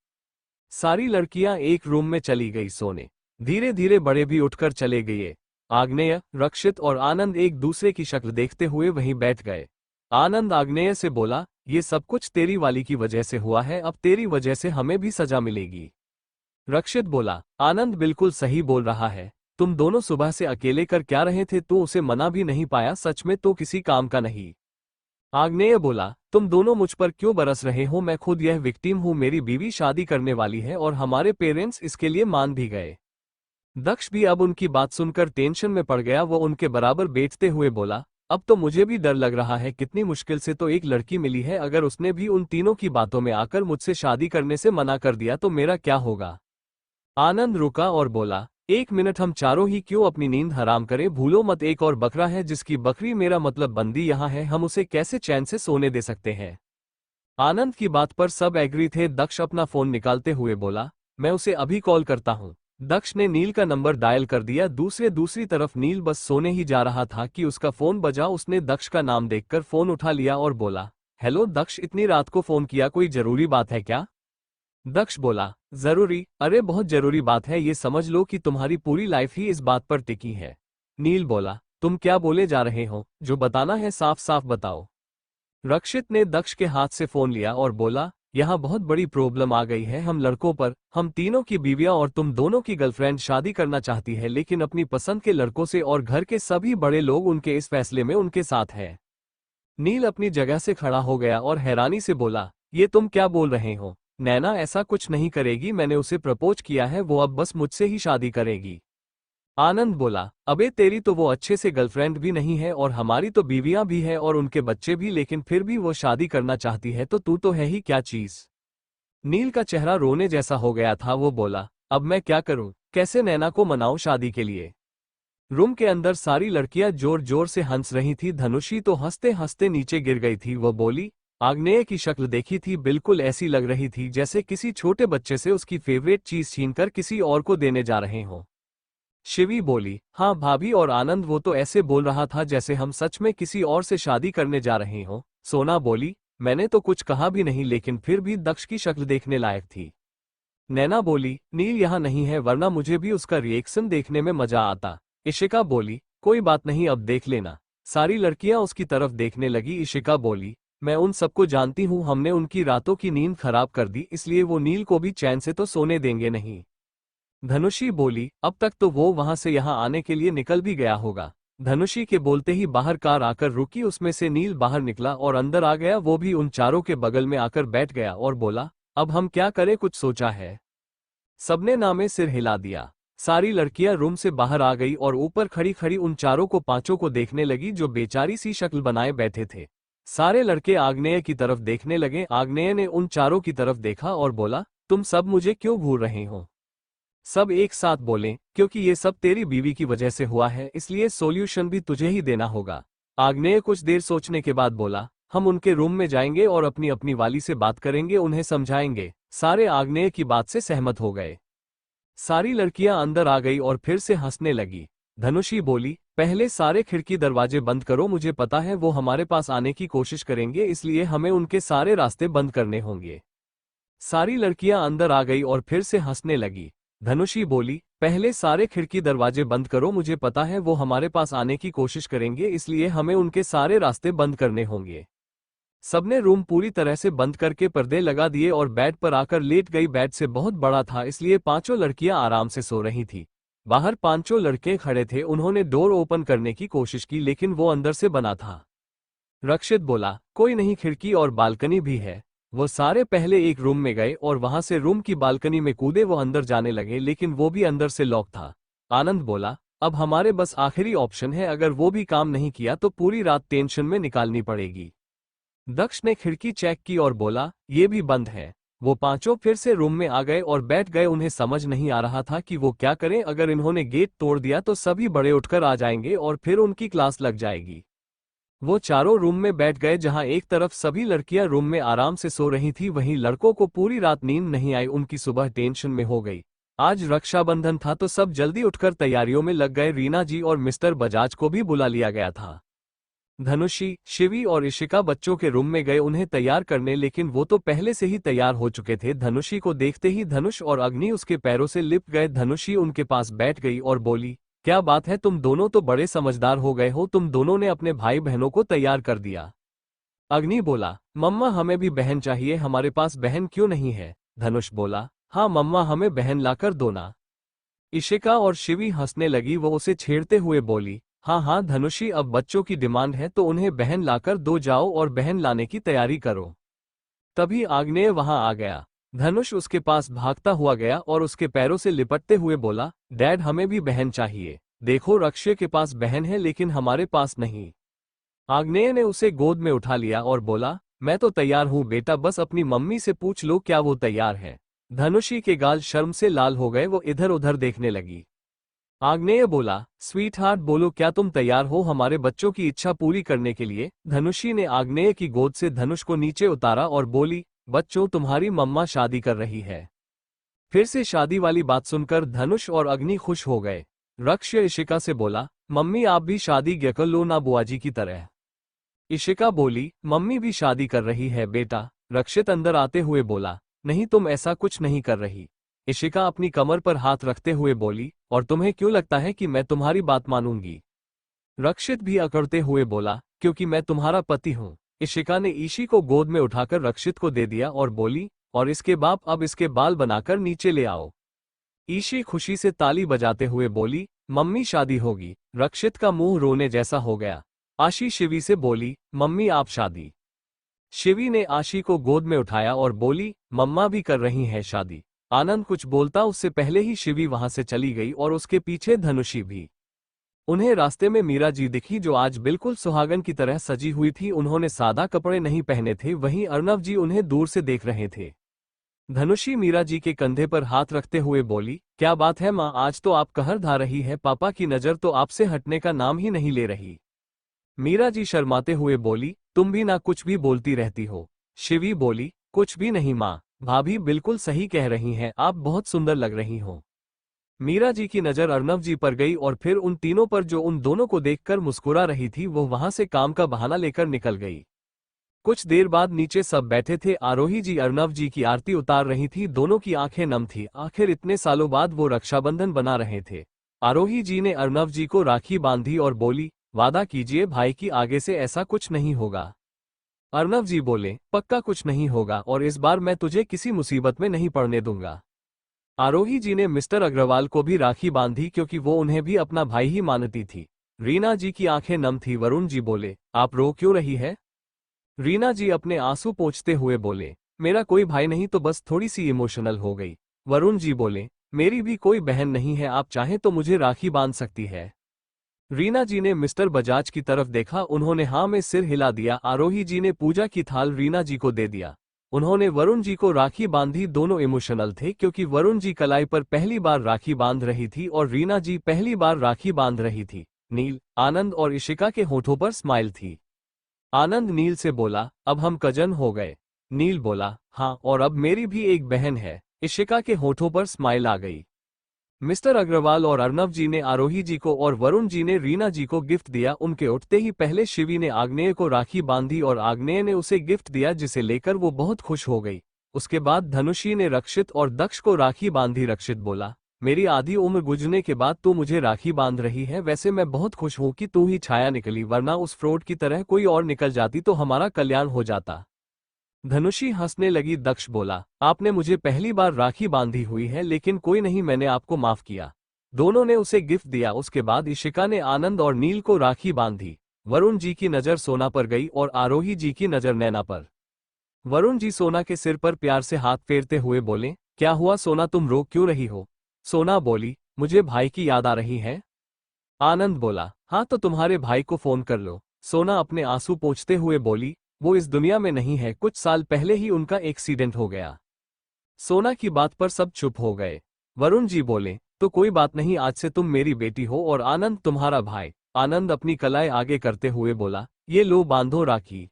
सारी लड़कियां एक रूम में चली गई सोने। धीरे धीरे बड़े भी उठकर चले गए। आग्नेय, रक्षित और आनंद एक दूसरे की शक्ल देखते हुए वहीं बैठ गए। आनंद आग्नेय से बोला, ये सब कुछ तेरी वाली की वजह से हुआ है, अब तेरी वजह से हमें भी सजा मिलेगी। रक्षित बोला, आनंद बिल्कुल सही बोल रहा है, तुम दोनों सुबह से अकेले कर क्या रहे थे, तो उसे मना भी नहीं पाया, सच में तो किसी काम का नहीं। आग्नेय बोला, तुम दोनों मुझ पर क्यों बरस रहे हो, मैं खुद यह विक्टिम हूं, मेरी बीवी शादी करने वाली है और हमारे पेरेंट्स इसके लिए मान भी गए। दक्ष भी अब उनकी बात सुनकर टेंशन में पड़ गया। वो उनके बराबर बैठते हुए बोला, अब तो मुझे भी डर लग रहा है, कितनी मुश्किल से तो एक लड़की मिली है, अगर उसने भी उन तीनों की बातों में आकर मुझसे शादी करने से मना कर दिया तो मेरा क्या होगा। आनंद रुका और बोला, एक मिनट, हम चारों ही क्यों अपनी नींद हराम करें, भूलो मत एक और बकरा है जिसकी बकरी, मेरा मतलब बंदी यहाँ है, हम उसे कैसे चैन से सोने दे सकते हैं। आनंद की बात पर सब एग्री थे। दक्ष अपना फोन निकालते हुए बोला, मैं उसे अभी कॉल करता हूँ। दक्ष ने नील का नंबर डायल कर दिया। दूसरी तरफ नील बस सोने ही जा रहा था कि उसका फोन बजा। उसने दक्ष का नाम देखकर फोन उठा लिया और बोला, हेलो दक्ष, इतनी रात को फोन किया, कोई जरूरी बात है क्या। दक्ष बोला, जरूरी, अरे बहुत जरूरी बात है, ये समझ लो कि तुम्हारी पूरी लाइफ ही इस बात पर टिकी है। नील बोला, तुम क्या बोले जा रहे हो, जो बताना है साफ साफ बताओ। रक्षित ने दक्ष के हाथ से फोन लिया और बोला, यहाँ बहुत बड़ी प्रॉब्लम आ गई है हम लड़कों पर, हम तीनों की बीवियां और तुम दोनों की गर्लफ्रेंड शादी करना चाहती है, लेकिन अपनी पसंद के लड़कों से, और घर के सभी बड़े लोग उनके इस फैसले में उनके साथ हैं। नील अपनी जगह से खड़ा हो गया और हैरानी से बोला, ये तुम क्या बोल रहे हो, नैना ऐसा कुछ नहीं करेगी, मैंने उसे प्रपोज किया है, वो अब बस मुझसे ही शादी करेगी। आनंद बोला, अबे तेरी तो वो अच्छे से गर्लफ्रेंड भी नहीं है और हमारी तो बीवियां भी है और उनके बच्चे भी, लेकिन फिर भी वो शादी करना चाहती है, तो तू तो है ही क्या चीज। नील का चेहरा रोने जैसा हो गया था। वो बोला, अब मैं क्या करूं, कैसे नैना को मनाऊं शादी के लिए। रूम के अंदर सारी लड़कियां जोर जोर से हंस रही थी। धनुषी तो हंसते हंसते नीचे गिर गई थी। वो बोली, आग्नेय की शक्ल देखी थी, बिल्कुल ऐसी लग रही थी जैसे किसी छोटे बच्चे से उसकी फेवरेट चीज छीनकर किसी और को देने जा रहे हों। शिवी बोली, हाँ भाभी, और आनंद वो तो ऐसे बोल रहा था जैसे हम सच में किसी और से शादी करने जा रहे हों। सोना बोली, मैंने तो कुछ कहा भी नहीं, लेकिन फिर भी दक्ष की शक्ल देखने लायक थी। नैना बोली, नील यहाँ नहीं है, वरना मुझे भी उसका रिएक्शन देखने में मजा आता। इशिका बोली, कोई बात नहीं, अब देख लेना। सारी लड़कियां उसकी तरफ देखने लगी। इशिका बोली, मैं उन सबको जानती हूँ, हमने उनकी रातों की नींद खराब कर दी, इसलिए वो नील को भी चैन से तो सोने देंगे नहीं। धनुषी बोली, अब तक तो वो वहां से यहाँ आने के लिए निकल भी गया होगा। धनुषी के बोलते ही बाहर कार आकर रुकी, उसमें से नील बाहर निकला और अंदर आ गया। वो भी उन चारों के बगल में आकर बैठ गया और बोला, अब हम क्या करें, कुछ सोचा है। सबने नामे सिर हिला दिया। सारी लड़कियां रूम से बाहर आ गई और ऊपर खड़ी खड़ी उन चारों को पांचों को देखने लगी जो बेचारी सी शक्ल बनाए बैठे थे। सारे लड़के आग्नेय की तरफ देखने लगे। आग्नेय ने उन चारों की तरफ देखा और बोला, तुम सब मुझे क्यों घूर रहे हो। सब एक साथ बोले, क्योंकि ये सब तेरी बीवी की वजह से हुआ है, इसलिए सॉल्यूशन भी तुझे ही देना होगा। आग्नेय कुछ देर सोचने के बाद बोला, हम उनके रूम में जाएंगे और अपनी अपनी वाली से बात करेंगे, उन्हें समझाएंगे। सारे आग्नेय की बात से सहमत हो गए। सारी लड़कियां अंदर आ गई और फिर से हंसने लगी। धनुषी बोली, पहले सारे खिड़की दरवाजे बंद करो, मुझे पता है वो हमारे पास आने की कोशिश करेंगे, इसलिए हमें उनके सारे रास्ते बंद करने होंगे। सारी लड़कियां अंदर आ गई और फिर से हंसने लगी। धनुषी बोली, पहले सारे खिड़की दरवाजे बंद करो, मुझे पता है वो हमारे पास आने की कोशिश करेंगे, इसलिए हमें उनके सारे रास्ते बंद करने होंगे। सबने रूम पूरी तरह से बंद करके पर्दे लगा दिए और बेड पर आकर लेट गई। बेड से बहुत बड़ा था, इसलिए पांचों लड़कियां आराम से सो रही थी। बाहर पांचों लड़के खड़े थे। उन्होंने डोर ओपन करने की कोशिश की, लेकिन वो अंदर से बना था। रक्षित बोला, कोई नहीं, खिड़की और बालकनी भी है। वो सारे पहले एक रूम में गए और वहां से रूम की बालकनी में कूदे। वो अंदर जाने लगे, लेकिन वो भी अंदर से लॉक था। आनंद बोला, अब हमारे बस आखिरी ऑप्शन है, अगर वो भी काम नहीं किया तो पूरी रात टेंशन में निकालनी पड़ेगी। दक्ष ने खिड़की चेक की और बोला, ये भी बंद है। वो पांचों फिर से रूम में आ गए और बैठ गए। उन्हें समझ नहीं आ रहा था कि वो क्या करें, अगर इन्होंने गेट तोड़ दिया तो सभी बड़े उठकर आ जाएंगे और फिर उनकी क्लास लग जाएगी। वो चारों रूम में बैठ गए। जहां एक तरफ सभी लड़कियां रूम में आराम से सो रही थी, वहीं लड़कों को पूरी रात नींद नहीं आई। उनकी सुबह टेंशन में हो गई। आज रक्षाबंधन था तो सब जल्दी उठकर तैयारियों में लग गए। रीना जी और मिस्टर बजाज को भी बुला लिया गया था। धनुषी, शिवी और इशिका बच्चों के रूम में गए उन्हें तैयार करने, लेकिन वो तो पहले से ही तैयार हो चुके थे। धनुषी को देखते ही धनुष और अग्नि उसके पैरों से लिपट गए। धनुषी उनके पास बैठ गई और बोली, क्या बात है, तुम दोनों तो बड़े समझदार हो गए हो, तुम दोनों ने अपने भाई बहनों को तैयार कर दिया। अग्नि बोला, मम्मा हमें भी बहन चाहिए, हमारे पास बहन क्यों नहीं है। धनुष बोला, हाँ मम्मा हमें बहन लाकर दो ना। इशिका और शिवी हंसने लगी, वो उसे छेड़ते हुए बोली, हाँ हाँ धनुषी, अब बच्चों की डिमांड है तो उन्हें बहन लाकर दो, जाओ और बहन लाने की तैयारी करो। तभी आग्नेय वहां आ गया। धनुष उसके पास भागता हुआ गया और उसके पैरों से लिपटते हुए बोला, डैड हमें भी बहन चाहिए, देखो रक्ष्य के पास बहन है लेकिन हमारे पास नहीं। आग्नेय ने उसे गोद में उठा लिया और बोला, मैं तो तैयार हूं बेटा, बस अपनी मम्मी से पूछ लो क्या वो तैयार है। धनुषी के गाल शर्म से लाल हो गए, वो इधर उधर देखने लगी। आग्नेय बोला, स्वीट हार्ट बोलो क्या तुम तैयार हो हमारे बच्चों की इच्छा पूरी करने के लिए। धनुषी ने आग्नेय की गोद से धनुष को नीचे उतारा और बोली, बच्चों तुम्हारी मम्मा शादी कर रही है। फिर से शादी वाली बात सुनकर धनुष और अग्नि खुश हो गए। रक्ष्य इशिका से बोला, मम्मी आप भी शादी कर लो ना बुआजी की तरह। इशिका बोली, मम्मी भी शादी कर रही है बेटा। रक्षित अंदर आते हुए बोला, नहीं तुम ऐसा कुछ नहीं कर रही। इशिका अपनी कमर पर हाथ रखते हुए बोली, और तुम्हें क्यों लगता है कि मैं तुम्हारी बात मानूंगी। रक्षित भी अकड़ते हुए बोला, क्योंकि मैं तुम्हारा पति हूं। इशिका ने ईशी को गोद में उठाकर रक्षित को दे दिया और बोली, और इसके बाप अब इसके बाल बनाकर नीचे ले आओ। ईशी खुशी से ताली बजाते हुए बोली, मम्मी शादी होगी। रक्षित का मुंह रोने जैसा हो गया। आशी शिवी से बोली, मम्मी आप शादी। शिवी ने आशी को गोद में उठाया और बोली, मम्मा भी कर रही हैं शादी। आनंद कुछ बोलता उससे पहले ही शिवी वहां से चली गई और उसके पीछे धनुषी भी। उन्हें रास्ते में मीरा जी दिखी जो आज बिल्कुल सुहागन की तरह सजी हुई थी। उन्होंने सादा कपड़े नहीं पहने थे, वहीं अर्णव जी उन्हें दूर से देख रहे थे। धनुषी मीरा जी के कंधे पर हाथ रखते हुए बोली, क्या बात है माँ, आज तो आप कहर ढा रही है, पापा की नजर तो आपसे हटने का नाम ही नहीं ले रही। मीरा जी शर्माते हुए बोली, तुम भी ना कुछ भी बोलती रहती हो। शिवी बोली, कुछ भी नहीं माँ, भाभी बिल्कुल सही कह रही हैं, आप बहुत सुंदर लग रही हो। मीरा जी की नजर अर्णव जी पर गई और फिर उन तीनों पर जो उन दोनों को देखकर मुस्कुरा रही थी। वो वहां से काम का बहाना लेकर निकल गई। कुछ देर बाद नीचे सब बैठे थे। आरोही जी अर्णव जी की आरती उतार रही थी। दोनों की आंखें नम थी, आखिर इतने सालों बाद वो रक्षाबंधन बना रहे थे। आरोही जी ने अर्णव जी को राखी बांधी और बोली, वादा कीजिए भाई की आगे से ऐसा कुछ नहीं होगा। अर्णव जी बोले, पक्का कुछ नहीं होगा और इस बार मैं तुझे किसी मुसीबत में नहीं पड़ने दूंगा। आरोही जी ने मिस्टर अग्रवाल को भी राखी बांधी क्योंकि वो उन्हें भी अपना भाई ही मानती थी। रीना जी की आंखें नम थी। वरुण जी बोले, आप रो क्यों रही है। रीना जी अपने आंसू पोंछते हुए बोले, मेरा कोई भाई नहीं तो बस थोड़ी सी इमोशनल हो गई। वरुण जी बोले, मेरी भी कोई बहन नहीं है, आप चाहें तो मुझे राखी बांध सकती है। रीना जी ने मिस्टर बजाज की तरफ देखा, उन्होंने हाँ में सिर हिला दिया। आरोही जी ने पूजा की थाल रीना जी को दे दिया। उन्होंने वरुण जी को राखी बांधी। दोनों इमोशनल थे क्योंकि वरुण जी कलाई पर पहली बार राखी बांध रही थी और रीना जी पहली बार राखी बांध रही थी। नील, आनंद और इशिका के होठों पर स्माइल थी। आनंद नील से बोला, अब हम कजन हो गए। नील बोला, हाँ, और अब मेरी भी एक बहन है। इशिका के होठों पर स्माइल आ गई। मिस्टर अग्रवाल और अर्णव जी ने आरोही जी को और वरुण जी ने रीना जी को गिफ्ट दिया। उनके उठते ही पहले शिवी ने आग्नेय को राखी बांधी और आग्नेय ने उसे गिफ्ट दिया, जिसे लेकर वो बहुत खुश हो गई। उसके बाद धनुषी ने रक्षित और दक्ष को राखी बांधी। रक्षित बोला, मेरी आधी उम्र गुजरने के बाद तू मुझे राखी बांध रही है। वैसे मैं बहुत खुश हूं कि तू ही छाया निकली, वरना उस फ्रॉड की तरह कोई और निकल जाती तो हमारा कल्याण हो जाता। धनुषी हंसने लगी। दक्ष बोला, आपने मुझे पहली बार राखी बांधी हुई है, लेकिन कोई नहीं, मैंने आपको माफ किया। दोनों ने उसे गिफ्ट दिया। उसके बाद इशिका ने आनंद और नील को राखी बांधी। वरुण जी की नजर सोना पर गई और आरोही जी की नजर नैना पर। वरुण जी सोना के सिर पर प्यार से हाथ फेरते हुए बोले, क्या हुआ सोना, तुम रो क्यों रही हो। सोना बोली, मुझे भाई की याद आ रही है। आनंद बोला, हाँ तो तुम्हारे भाई को फोन कर लो। सोना अपने आंसू पोंछते हुए बोली, वो इस दुनिया में नहीं है, कुछ साल पहले ही उनका एक्सीडेंट हो गया। सोना की बात पर सब चुप हो गए। वरुण जी बोले, तो कोई बात नहीं, आज से तुम मेरी बेटी हो और आनंद तुम्हारा भाई। आनंद अपनी कलाई आगे करते हुए बोला, ये लो बांधो राखी।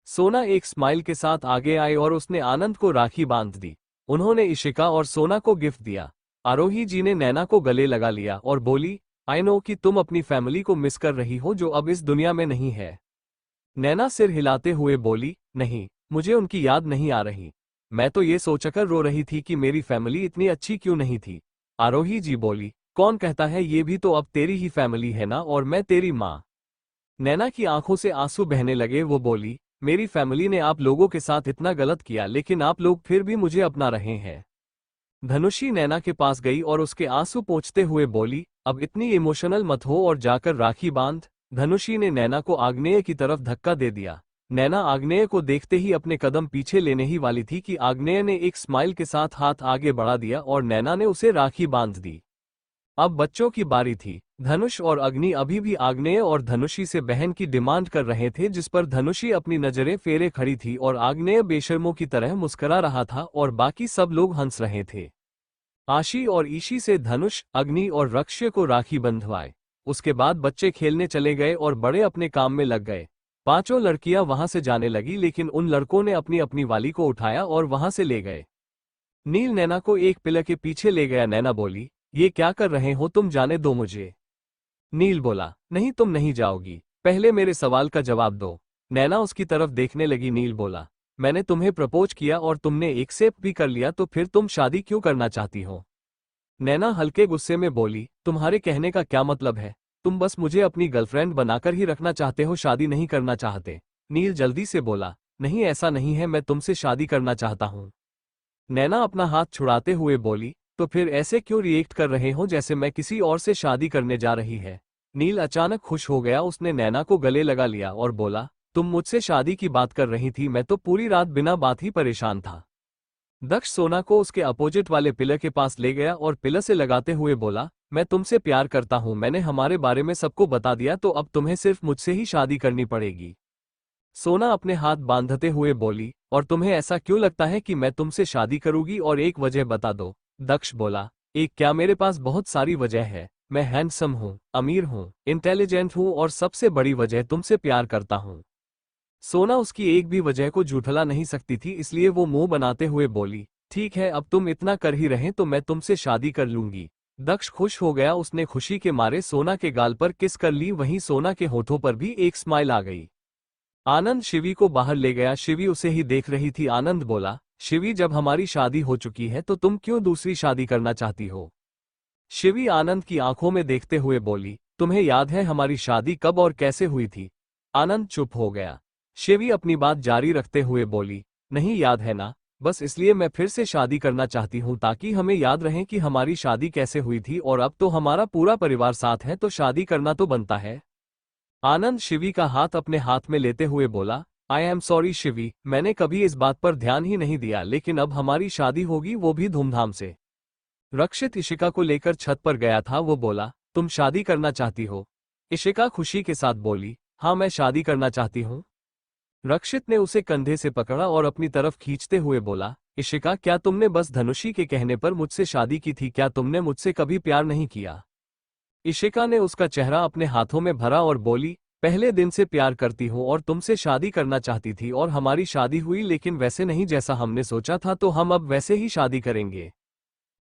सोना एक स्माइल के साथ आगे आई और उसने आनंद को राखी बांध दी। उन्होंने इशिका और सोना को गिफ्ट दिया। आरोही जी ने नैना को गले लगा लिया और बोली, आई नो कि तुम अपनी फैमिली को मिस कर रही हो जो अब इस दुनिया में नहीं है। नैना सिर हिलाते हुए बोली, नहीं, मुझे उनकी याद नहीं आ रही। मैं तो ये सोचकर रो रही थी कि मेरी फैमिली इतनी अच्छी क्यों नहीं थी। आरोही जी बोली, कौन कहता है, ये भी तो अब तेरी ही फैमिली है ना, और मैं तेरी माँ। नैना की आंखों से आंसू बहने लगे। वो बोली, मेरी फैमिली ने आप लोगों के साथ इतना गलत किया, लेकिन आप लोग फिर भी मुझे अपना रहे हैं। धनुषी नैना के पास गई और उसके आंसू पोंछते हुए बोली, अब इतनी इमोशनल मत हो और जाकर राखी बांध। धनुषी ने नैना को आग्नेय की तरफ धक्का दे दिया। नैना आग्नेय को देखते ही अपने कदम पीछे लेने ही वाली थी कि आग्नेय ने एक स्माइल के साथ हाथ आगे बढ़ा दिया और नैना ने उसे राखी बांध दी। अब बच्चों की बारी थी। धनुष और अग्नि अभी भी आग्नेय और धनुषी से बहन की डिमांड कर रहे थे, जिस पर धनुषी अपनी नजरें फेरे खड़ी थी और आग्नेय बेशर्मों की तरह मुस्कुरा रहा था और बाकी सब लोग हंस रहे थे। आशी और ईशी से धनुष, अग्नि और रक्ष्य को राखी बंधवाए। उसके बाद बच्चे खेलने चले गए और बड़े अपने काम में लग गए। पांचों लड़कियां वहां से जाने लगी, लेकिन उन लड़कों ने अपनी अपनी वाली को उठाया और वहां से ले गए। नील नैना को एक पिलर के पीछे ले गया। नैना बोली, ये क्या कर रहे हो तुम, जाने दो मुझे। नील बोला, नहीं, तुम नहीं जाओगी, पहले मेरे सवाल का जवाब दो। नैना उसकी तरफ देखने लगी। नील बोला, मैंने तुम्हें प्रपोज किया और तुमने एक्सेप्ट भी कर लिया, तो फिर तुम शादी क्यों करना चाहती हो? नैना हल्के गुस्से में बोली, तुम्हारे कहने का क्या मतलब है? तुम बस मुझे अपनी गर्लफ्रेंड बनाकर ही रखना चाहते हो, शादी नहीं करना चाहते। नील जल्दी से बोला, नहीं, ऐसा नहीं है, मैं तुमसे शादी करना चाहता हूँ। नैना अपना हाथ छुड़ाते हुए बोली, तो फिर ऐसे क्यों रिएक्ट कर रहे हो जैसे मैं किसी और से शादी करने जा रही है? नील अचानक खुश हो गया। उसने नैना को गले लगा लिया और बोला, तुम मुझसे शादी की बात कर रही थी, मैं तो पूरी रात बिना बात ही परेशान था। दक्ष सोना को उसके अपोजिट वाले पिलर के पास ले गया और पिलर से लगाते हुए बोला, मैं तुमसे प्यार करता हूं, मैंने हमारे बारे में सबको बता दिया, तो अब तुम्हें सिर्फ मुझसे ही शादी करनी पड़ेगी। सोना अपने हाथ बांधते हुए बोली, और तुम्हें ऐसा क्यों लगता है कि मैं तुमसे शादी करूंगी, और एक वजह बता दो। दक्ष बोला, एक क्या, मेरे पास बहुत सारी वजह है। मैं हैंडसम हूँ, अमीर हूँ, इंटेलिजेंट हूँ, और सबसे बड़ी वजह तुमसे प्यार करता हूँ। सोना उसकी एक भी वजह को झूठला नहीं सकती थी, इसलिए वो मुंह बनाते हुए बोली, ठीक है, अब तुम इतना कर ही रहे तो मैं तुमसे शादी कर लूंगी। दक्ष खुश हो गया। उसने खुशी के मारे सोना के गाल पर किस कर ली, वहीं सोना के होठों पर भी एक स्माइल आ गई। आनंद शिवी को बाहर ले गया। शिवी उसे ही देख रही थी। आनंद बोला, शिवी, जब हमारी शादी हो चुकी है तो तुम क्यों दूसरी शादी करना चाहती हो? शिवी आनंद की आंखों में देखते हुए बोली, तुम्हें याद है हमारी शादी कब और कैसे हुई थी? आनंद चुप हो गया। शिवी अपनी बात जारी रखते हुए बोली, नहीं याद है ना, बस इसलिए मैं फिर से शादी करना चाहती हूँ, ताकि हमें याद रहे कि हमारी शादी कैसे हुई थी, और अब तो हमारा पूरा परिवार साथ है, तो शादी करना तो बनता है। आनंद शिवी का हाथ अपने हाथ में लेते हुए बोला, आई एम सॉरी शिवी, मैंने कभी इस बात पर ध्यान ही नहीं दिया, लेकिन अब हमारी शादी होगी, वो भी धूमधाम से। रक्षित इशिका को लेकर छत पर गया था। वो बोला, तुम शादी करना चाहती हो? इशिका खुशी के साथ बोली, हाँ, मैं शादी करना चाहती हूँ। रक्षित ने उसे कंधे से पकड़ा और अपनी तरफ खींचते हुए बोला, इशिका, क्या तुमने बस धनुषी के कहने पर मुझसे शादी की थी? क्या तुमने मुझसे कभी प्यार नहीं किया? इशिका ने उसका चेहरा अपने हाथों में भरा और बोली, पहले दिन से प्यार करती हूँ और तुमसे शादी करना चाहती थी, और हमारी शादी हुई, लेकिन वैसे नहीं जैसा हमने सोचा था, तो हम अब वैसे ही शादी करेंगे।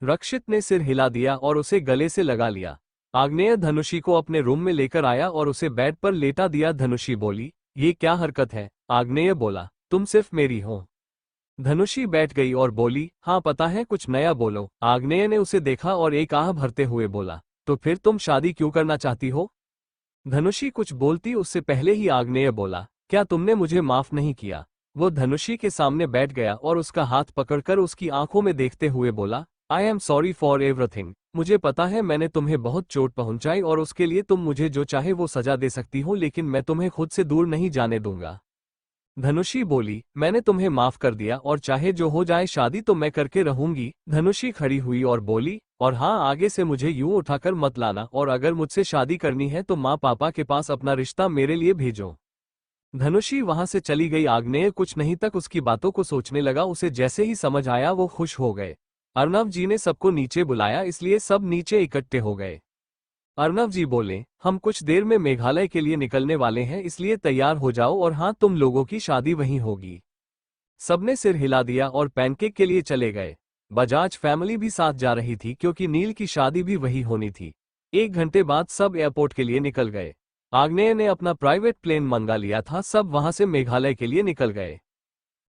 रक्षित ने सिर हिला दिया और उसे गले से लगा लिया। आग्नेय धनुषी को अपने रूम में लेकर आया और उसे बेड पर लेटा दिया। धनुषी बोली, ये क्या हरकत है? आग्नेय बोला, तुम सिर्फ मेरी हो। धनुषी बैठ गई और बोली, हाँ, पता है, कुछ नया बोलो। आग्नेय ने उसे देखा और एक आह भरते हुए बोला, तो फिर तुम शादी क्यों करना चाहती हो? धनुषी कुछ बोलती उससे पहले ही आग्नेय बोला, क्या तुमने मुझे माफ नहीं किया? वो धनुषी के सामने बैठ गया और उसका हाथ पकड़कर उसकी आंखों में देखते हुए बोला, I am sorry for everything. मुझे पता है मैंने तुम्हें बहुत चोट पहुंचाई, और उसके लिए तुम मुझे जो चाहे वो सजा दे सकती हो, लेकिन मैं तुम्हें खुद से दूर नहीं जाने दूंगा। धनुषी बोली, मैंने तुम्हें माफ कर दिया, और चाहे जो हो जाए शादी तो मैं करके रहूंगी। धनुषी खड़ी हुई और बोली, और हाँ, आगे से मुझे यूं उठाकर मत लाना, और अगर मुझसे शादी करनी है तो माँ पापा के पास अपना रिश्ता मेरे लिए भेजो। धनुषी वहां से चली गई। आग्नेय कुछ नहीं तक उसकी बातों को सोचने लगा। उसे जैसे ही समझ आया वो खुश हो गए। अर्नव जी ने सबको नीचे बुलाया, इसलिए सब नीचे इकट्ठे हो गए। अर्नव जी बोले, हम कुछ देर में मेघालय के लिए निकलने वाले हैं, इसलिए तैयार हो जाओ, और हाँ, तुम लोगों की शादी वहीं होगी। सबने सिर हिला दिया और पैनकेक के लिए चले गए। बजाज फैमिली भी साथ जा रही थी, क्योंकि नील की शादी भी वही होनी थी। 1 घंटे बाद सब एयरपोर्ट के लिए निकल गए। आग्नेय ने अपना प्राइवेट प्लेन मंगा लिया था। सब वहां से मेघालय के लिए निकल गए।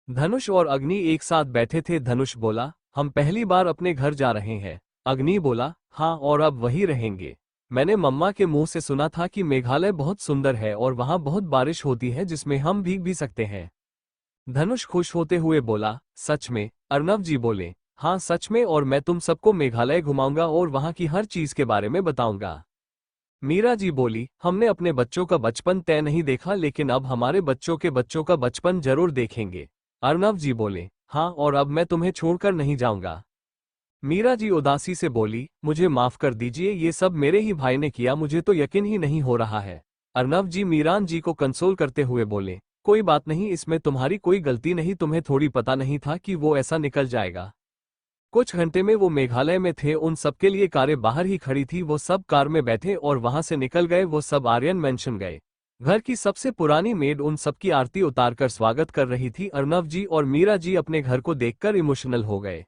धनुष और अग्नि एक साथ बैठे थे। धनुष बोला, हम पहली बार अपने घर जा रहे हैं। अग्नि बोला, हाँ, और अब वहीं रहेंगे। मैंने मम्मा के मुंह से सुना था कि मेघालय बहुत सुंदर है और वहां बहुत बारिश होती है जिसमें हम भीग भी सकते हैं। धनुष खुश होते हुए बोला, सच में? अर्नव जी बोले, हाँ सच में, और मैं तुम सबको मेघालय घुमाऊंगा और वहां की हर चीज के बारे में बताऊंगा। मीरा जी बोली, हमने अपने बच्चों का बचपन तय नहीं देखा, लेकिन अब हमारे बच्चों के बच्चों का बचपन जरूर देखेंगे। अर्नव जी बोले, हाँ, और अब मैं तुम्हें छोड़कर नहीं जाऊंगा। मीरा जी उदासी से बोली, मुझे माफ कर दीजिए, ये सब मेरे ही भाई ने किया, मुझे तो यकीन ही नहीं हो रहा है। अर्नव जी मीरान जी को कंसोल करते हुए बोले, कोई बात नहीं, इसमें तुम्हारी कोई गलती नहीं, तुम्हें थोड़ी पता नहीं था कि वो ऐसा निकल जाएगा। कुछ घंटे में वो मेघालय में थे। उन सबके लिए कारें बाहर ही खड़ी थी। वो सब कार में बैठे और वहां से निकल गए। वो सब आर्यन मेंशन गए। घर की सबसे पुरानी मेड उन सबकी आरती उतारकर स्वागत कर रही थी। अर्नव जी और मीरा जी अपने घर को देखकर इमोशनल हो गए।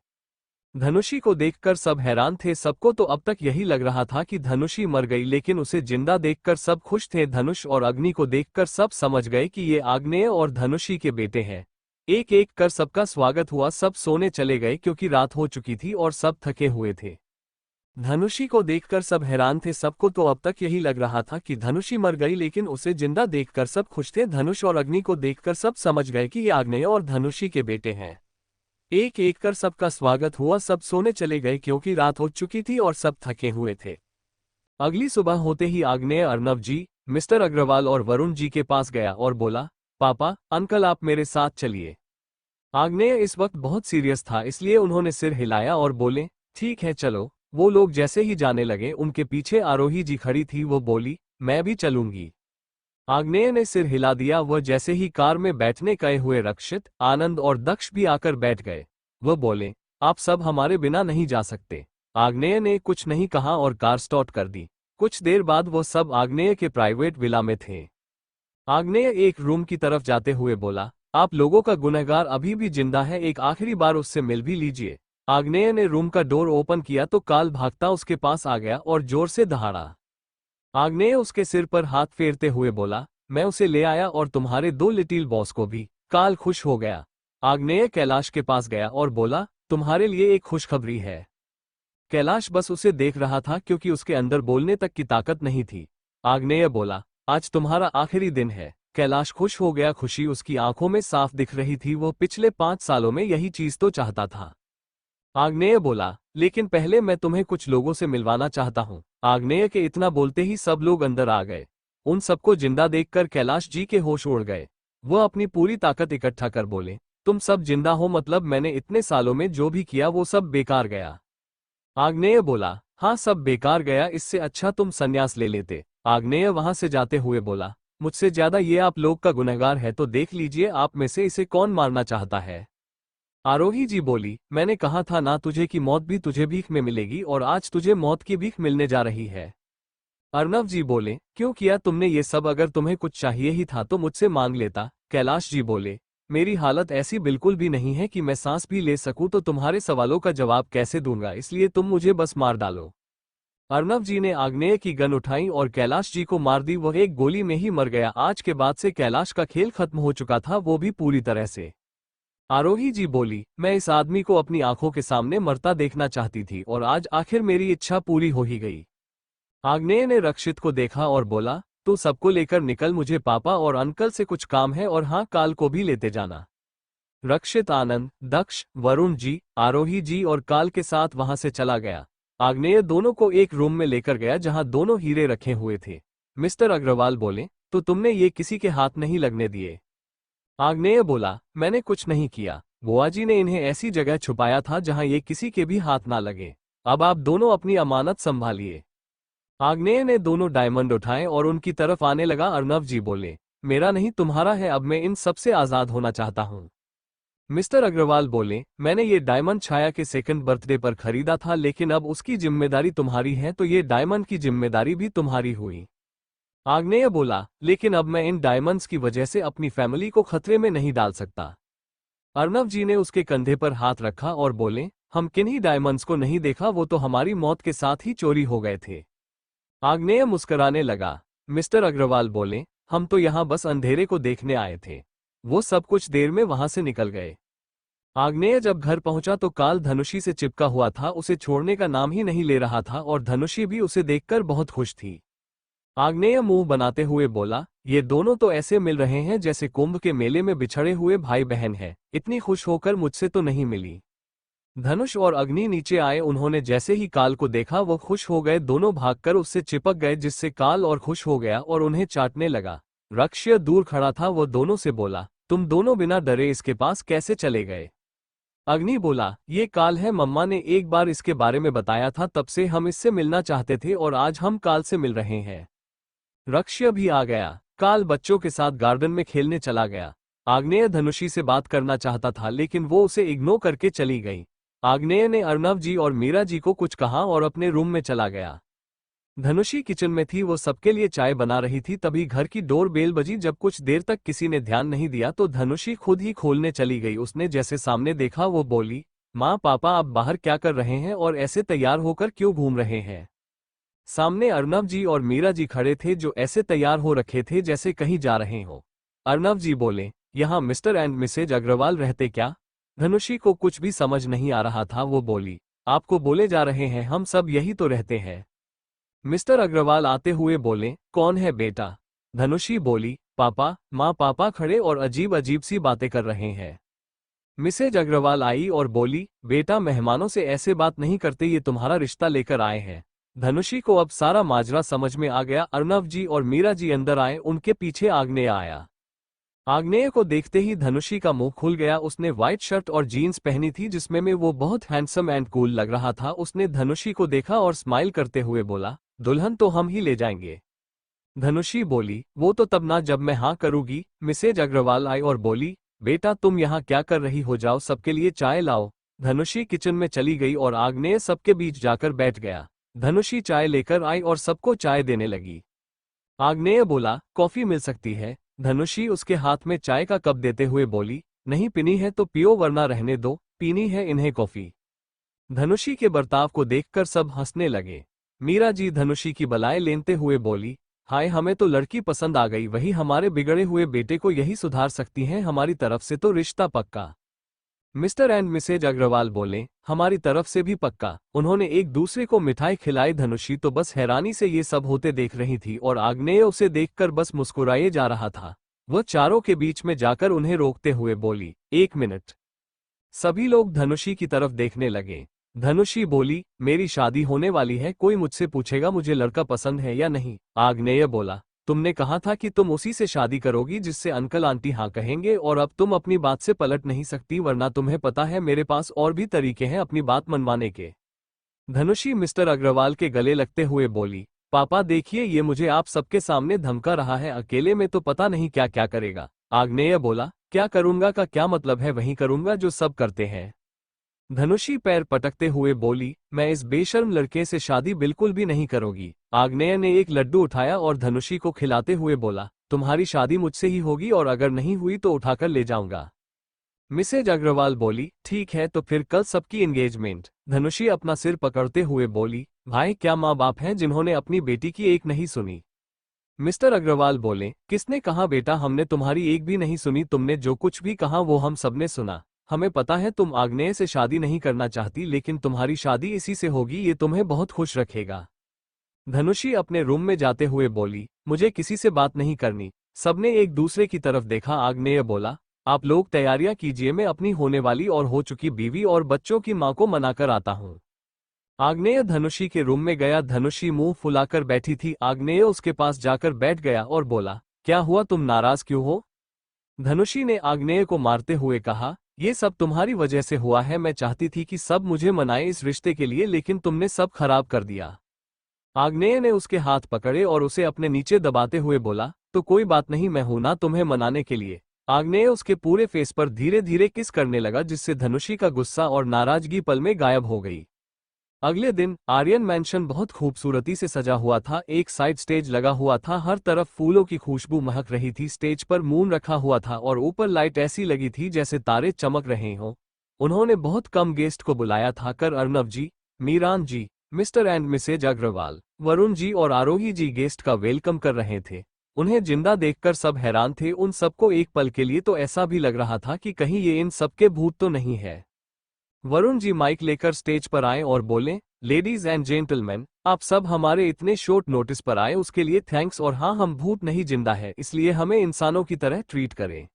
धनुषी को देखकर सब हैरान थे। सबको तो अब तक यही लग रहा था कि धनुषी मर गई, लेकिन उसे जिंदा देखकर सब खुश थे। धनुष और अग्नि को देखकर सब समझ गए कि ये आग्नेय और धनुषी के बेटे हैं। एक एक कर सबका स्वागत हुआ। सब सोने चले गए क्योंकि रात हो चुकी थी और सब थके हुए थे। धनुषी को देखकर सब हैरान थे। सबको तो अब तक यही लग रहा था कि धनुषी मर गई, लेकिन उसे जिंदा देखकर सब खुश थे। धनुष और अग्नि को देखकर सब समझ गए कि ये आग्नेय और धनुषी के बेटे हैं। एक एक कर सबका स्वागत हुआ। सब सोने चले गए क्योंकि रात हो चुकी थी और सब थके हुए थे। अगली सुबह होते ही आग्नेय अर्नव जी, मिस्टर अग्रवाल और वरुण जी के पास गया और बोला, पापा, अंकल आप मेरे साथ चलिए। आग्नेय इस वक्त बहुत सीरियस था, इसलिए उन्होंने सिर हिलाया और बोले, ठीक है चलो। वो लोग जैसे ही जाने लगे, उनके पीछे आरोही जी खड़ी थी। वो बोली, मैं भी चलूंगी। आग्नेय ने सिर हिला दिया। वह जैसे ही कार में बैठने गए हुए रक्षित, आनंद और दक्ष भी आकर बैठ गए। वह बोले, आप सब हमारे बिना नहीं जा सकते। आग्नेय ने कुछ नहीं कहा और कार स्टार्ट कर दी। कुछ देर बाद वो सब आग्नेय के प्राइवेट विला में थे। आग्नेय एक रूम की तरफ जाते हुए बोला, आप लोगों का गुनहगार अभी भी जिंदा है, एक आखिरी बार उससे मिल भी लीजिए। आग्नेय ने रूम का डोर ओपन किया तो काल भागता उसके पास आ गया और जोर से दहाड़ा। आग्नेय उसके सिर पर हाथ फेरते हुए बोला, मैं उसे ले आया और तुम्हारे दो लिटिल बॉस को भी। काल खुश हो गया। आग्नेय कैलाश के पास गया और बोला, तुम्हारे लिए एक खुशखबरी है। कैलाश बस उसे देख रहा था क्योंकि उसके अंदर बोलने तक की ताकत नहीं थी। आग्नेय बोला, आज तुम्हारा आखिरी दिन है। कैलाश खुश हो गया। खुशी उसकी आंखों में साफ दिख रही थी। वो पिछले 5 सालों में यही चीज तो चाहता था। आग्नेय बोला, लेकिन पहले मैं तुम्हें कुछ लोगों से मिलवाना चाहता हूँ। आग्नेय के इतना बोलते ही सब लोग अंदर आ गए। उन सबको जिंदा देखकर कैलाश जी के होश उड़ गए। वह अपनी पूरी ताकत इकट्ठा कर बोले, तुम सब जिंदा हो, मतलब मैंने इतने सालों में जो भी किया वो सब बेकार गया। आग्नेय बोला, हाँ सब बेकार गया, इससे अच्छा तुम संन्यास ले लेते। आग्नेय वहां से जाते हुए बोला, मुझसे ज्यादा ये आप लोग का गुनहगार है, तो देख लीजिए आप में से इसे कौन मारना चाहता है। आरोही जी बोली, मैंने कहा था ना तुझे कि मौत भी तुझे भीख में मिलेगी, और आज तुझे मौत की भीख मिलने जा रही है। अर्नव जी बोले, क्यों किया तुमने ये सब? अगर तुम्हें कुछ चाहिए ही था तो मुझसे मांग लेता। कैलाश जी बोले, मेरी हालत ऐसी बिल्कुल भी नहीं है कि मैं सांस भी ले सकूं, तो तुम्हारे सवालों का जवाब कैसे दूंगा, इसलिए तुम मुझे बस मार डालो। अर्नव जी ने आग्नेय की गन उठाई और कैलाश जी को मार दी। वह एक गोली में ही मर गया। आज के बाद से कैलाश का खेल खत्म हो चुका था, वो भी पूरी तरह से। आरोही जी बोली, मैं इस आदमी को अपनी आंखों के सामने मरता देखना चाहती थी और आज आखिर मेरी इच्छा पूरी हो ही गई। आग्नेय ने रक्षित को देखा और बोला, तू सबको लेकर निकल, मुझे पापा और अंकल से कुछ काम है, और हाँ काल को भी लेते जाना। रक्षित आनंद, दक्ष, वरुण जी, आरोही जी और काल के साथ वहां से चला गया। आग्नेय दोनों को एक रूम में लेकर गया जहां दोनों हीरे रखे हुए थे। मिस्टर अग्रवाल बोले, तो तुमने ये किसी के हाथ नहीं लगने दिए? आग्नेय बोला, मैंने कुछ नहीं किया। बुआजी ने इन्हें ऐसी जगह छुपाया था जहां ये किसी के भी हाथ ना लगे। अब आप दोनों अपनी अमानत संभालिए। आग्नेय ने दोनों डायमंड उठाए और उनकी तरफ आने लगा। अर्नव जी बोले, मेरा नहीं तुम्हारा है, अब मैं इन सब से आजाद होना चाहता हूँ। मिस्टर अग्रवाल बोले, मैंने ये डायमंड छाया के सेकंड बर्थडे पर खरीदा था, लेकिन अब उसकी जिम्मेदारी तुम्हारी है, तो ये डायमंड की जिम्मेदारी भी तुम्हारी हुई। आग्नेय बोला, लेकिन अब मैं इन डायमंड्स की वजह से अपनी फैमिली को खतरे में नहीं डाल सकता। अर्नव जी ने उसके कंधे पर हाथ रखा और बोले, हम किन्हीं डायमंड्स को नहीं देखा, वो तो हमारी मौत के साथ ही चोरी हो गए थे। आग्नेय मुस्कुराने लगा। मिस्टर अग्रवाल बोले, हम तो यहाँ बस अंधेरे को देखने आए थे। वो सब कुछ देर में वहां से निकल गए। आग्नेय जब घर पहुंचा तो काल धनुषी से चिपका हुआ था, उसे छोड़ने का नाम ही नहीं ले रहा था और धनुषी भी उसे देखकर बहुत खुश थी। आग्नेय मुंह बनाते हुए बोला, ये दोनों तो ऐसे मिल रहे हैं जैसे कुंभ के मेले में बिछड़े हुए भाई बहन हैं। इतनी खुश होकर मुझसे तो नहीं मिली। धनुष और अग्नि नीचे आए। उन्होंने जैसे ही काल को देखा वो खुश हो गए। दोनों भागकर उससे चिपक गए, जिससे काल और खुश हो गया और उन्हें चाटने लगा। रक्ष्य दूर खड़ा था, वो दोनों से बोला, तुम दोनों बिना डरे इसके पास कैसे चले गए? अग्नि बोला, ये काल है, मम्मा ने एक बार इसके बारे में बताया था, तब से हम इससे मिलना चाहते थे और आज हम काल से मिल रहे हैं। रक्ष्य भी आ गया। काल बच्चों के साथ गार्डन में खेलने चला गया। आग्नेय धनुषी से बात करना चाहता था लेकिन वो उसे इग्नोर करके चली गई। आग्नेय ने अर्णव जी और मीरा जी को कुछ कहा और अपने रूम में चला गया। धनुषी किचन में थी, वो सबके लिए चाय बना रही थी। तभी घर की डोर बेल बजी। जब कुछ देर तक किसी ने ध्यान नहीं दिया तो धनुषी खुद ही खोलने चली गई। उसने जैसे सामने देखा वो बोली, माँ पापा आप बाहर क्या कर रहे हैं और ऐसे तैयार होकर क्यों घूम रहे हैं? सामने अर्णव जी और मीरा जी खड़े थे जो ऐसे तैयार हो रखे थे जैसे कहीं जा रहे हो। अर्णव जी बोले, यहाँ मिस्टर एंड मिसेज अग्रवाल रहते क्या? धनुषी को कुछ भी समझ नहीं आ रहा था। वो बोली, आपको बोले जा रहे हैं, हम सब यही तो रहते हैं। मिस्टर अग्रवाल आते हुए बोले, कौन है बेटा? धनुषी बोली, पापा। माँ पापा खड़े और अजीब अजीब सी बातें कर रहे हैं। मिसेज अग्रवाल आई और बोली, बेटा मेहमानों से ऐसे बात नहीं करते, ये तुम्हारा रिश्ता लेकर आए हैं। धनुषी को अब सारा माजरा समझ में आ गया। अर्णव जी और मीरा जी अंदर आए, उनके पीछे आग्नेय आया। आग्नेय को देखते ही धनुषी का मुंह खुल गया। उसने व्हाइट शर्ट और जीन्स पहनी थी जिसमें में वो बहुत हैंडसम एंड कूल लग रहा था। उसने धनुषी को देखा और स्माइल करते हुए बोला, दुल्हन तो हम ही ले जाएंगे। धनुषी बोली, वो तो तब ना जब मैं हाँ करूंगी। मिसेज अग्रवाल आई और बोली, बेटा तुम यहाँ क्या कर रही हो, जाओ सबके लिए चाय लाओ। धनुषी किचन में चली गई और आग्नेय सबके बीच जाकर बैठ गया। धनुषी चाय लेकर आई और सबको चाय देने लगी। आग्नेय बोला, कॉफी मिल सकती है? धनुषी उसके हाथ में चाय का कप देते हुए बोली, नहीं पीनी है तो पियो वरना रहने दो, पीनी है इन्हें कॉफी। धनुषी के बर्ताव को देखकर सब हंसने लगे। मीरा जी धनुषी की बलाएं लेते हुए बोली, हाय हमें तो लड़की पसंद आ गई, वही हमारे बिगड़े हुए बेटे को यही सुधार सकती हैं, हमारी तरफ से तो रिश्ता पक्का। मिस्टर एंड मिसेज अग्रवाल बोले, हमारी तरफ से भी पक्का। उन्होंने एक दूसरे को मिठाई खिलाई। धनुषी तो बस हैरानी से ये सब होते देख रही थी और आग्नेय उसे देखकर बस मुस्कुराए जा रहा था। वह चारों के बीच में जाकर उन्हें रोकते हुए बोली, एक मिनट। सभी लोग धनुषी की तरफ देखने लगे। धनुषी बोली, मेरी शादी होने वाली है, कोई मुझसे पूछेगा मुझे लड़का पसंद है या नहीं? आग्नेय बोला, तुमने कहा था कि तुम उसी से शादी करोगी जिससे अंकल आंटी हाँ कहेंगे और अब तुम अपनी बात से पलट नहीं सकती, वरना तुम्हें पता है मेरे पास और भी तरीके हैं अपनी बात मनवाने के। धनुषी मिस्टर अग्रवाल के गले लगते हुए बोली, पापा देखिए ये मुझे आप सबके सामने धमका रहा है, अकेले में तो पता नहीं क्या क्या करेगा। आग्नेय बोला, क्या करूंगा का क्या मतलब है, वही करूंगा जो सब करते हैं। धनुषी पैर पटकते हुए बोली, मैं इस बेशर्म लड़के से शादी बिल्कुल भी नहीं करूंगी। आग्नेय ने एक लड्डू उठाया और धनुषी को खिलाते हुए बोला, तुम्हारी शादी मुझसे ही होगी और अगर नहीं हुई तो उठाकर ले जाऊंगा। मिसेज अग्रवाल बोली, ठीक है तो फिर कल सबकी एंगेजमेंट। धनुषी अपना सिर पकड़ते हुए बोली, भाई क्या माँ बाप हैं जिन्होंने अपनी बेटी की एक नहीं सुनी? मिस्टर अग्रवाल बोले, किसने कहा बेटा, हमने तुम्हारी एक भी नहीं सुनी, तुमने जो कुछ भी कहा वो हम सबने सुना। हमें पता है तुम आग्नेय से शादी नहीं करना चाहती, लेकिन तुम्हारी शादी इसी से होगी, ये तुम्हें बहुत खुश रखेगा। धनुषी अपने रूम में जाते हुए बोली, मुझे किसी से बात नहीं करनी। सबने एक दूसरे की तरफ देखा। आग्नेय बोला, आप लोग तैयारियां कीजिए, मैं अपनी होने वाली और हो चुकी बीवी और बच्चों की मां को मनाकर आता हूँ। आग्नेय धनुषी के रूम में गया। धनुषी मुंह फुलाकर बैठी थी। आग्नेय उसके पास जाकर बैठ गया और बोला, क्या हुआ, तुम नाराज क्यों हो? धनुषी ने आग्नेय को मारते हुए कहा, ये सब तुम्हारी वजह से हुआ है, मैं चाहती थी कि सब मुझे मनाए इस रिश्ते के लिए, लेकिन तुमने सब खराब कर दिया। आग्नेय ने उसके हाथ पकड़े और उसे अपने नीचे दबाते हुए बोला, तो कोई बात नहीं, मैं हूं ना तुम्हें मनाने के लिए। आग्नेय उसके पूरे फेस पर धीरे धीरे किस करने लगा, जिससे धनुषी का गुस्सा और नाराजगी पल में गायब हो गई। अगले दिन आर्यन मैंशन बहुत खूबसूरती से सजा हुआ था। एक साइड स्टेज लगा हुआ था, हर तरफ फूलों की खुशबू महक रही थी। स्टेज पर मून रखा हुआ था और ऊपर लाइट ऐसी लगी थी जैसे तारे चमक रहे हों। उन्होंने बहुत कम गेस्ट को बुलाया था, कर Arnav ji, Miran ji, Mr and Mrs Agarwal. Varun ji और आरोही जी गेस्ट का वेलकम कर रहे थे। उन्हें जिंदा देखकर सब हैरान थे। उन सबको एक पल के लिए तो ऐसा भी लग रहा था कि कहीं ये इन सबके भूत तो नहीं है। वरुण जी माइक लेकर स्टेज पर आए और बोले, लेडीज एंड जेंटलमैन, आप सब हमारे इतने शॉर्ट नोटिस पर आए उसके लिए थैंक्स। और हाँ, हम भूत नहीं जिंदा है, इसलिए हमें इंसानों की तरह ट्रीट करें।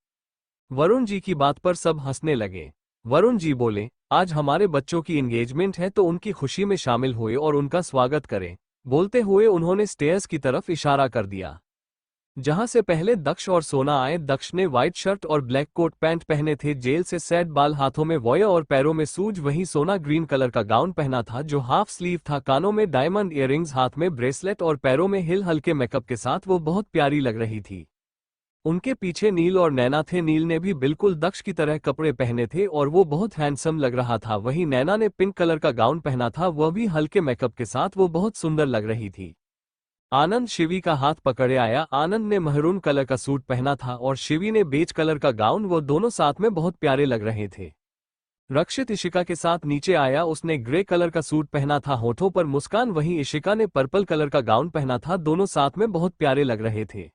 वरुण जी की बात पर सब हंसने लगे। वरुण जी बोले, आज हमारे बच्चों की एंगेजमेंट है तो उनकी खुशी में शामिल हुए और उनका स्वागत करें। बोलते हुए उन्होंने स्टेयर्स की तरफ इशारा कर दिया, जहां से पहले दक्ष और सोना आए। दक्ष ने व्हाइट शर्ट और ब्लैक कोट पैंट पहने थे, जेल से सैड बाल, हाथों में वॉय और पैरों में सूज। वहीं सोना ग्रीन कलर का गाउन पहना था जो हाफ स्लीव था, कानों में डायमंड इयररिंग्स, हाथ में ब्रेसलेट और पैरों में हिल। हल्के मेकअप के साथ वो बहुत प्यारी लग रही थी। उनके पीछे नील और नैना थे। नील ने भी बिल्कुल दक्ष की तरह कपड़े पहने थे और वो बहुत हैंडसम लग रहा था। वहीं नैना ने पिंक कलर का गाउन पहना था, वह भी हल्के मेकअप के साथ वो बहुत सुंदर लग रही थी। आनंद शिवी का हाथ पकड़े आया। आनंद ने महरून कलर का सूट पहना था और शिवी ने बेज कलर का गाउन। वो दोनों साथ में बहुत प्यारे लग रहे थे। रक्षित इशिका के साथ नीचे आया। उसने ग्रे कलर का सूट पहना था, होठों पर मुस्कान। वहीं इशिका ने पर्पल कलर का गाउन पहना था। दोनों साथ में बहुत प्यारे लग रहे थे।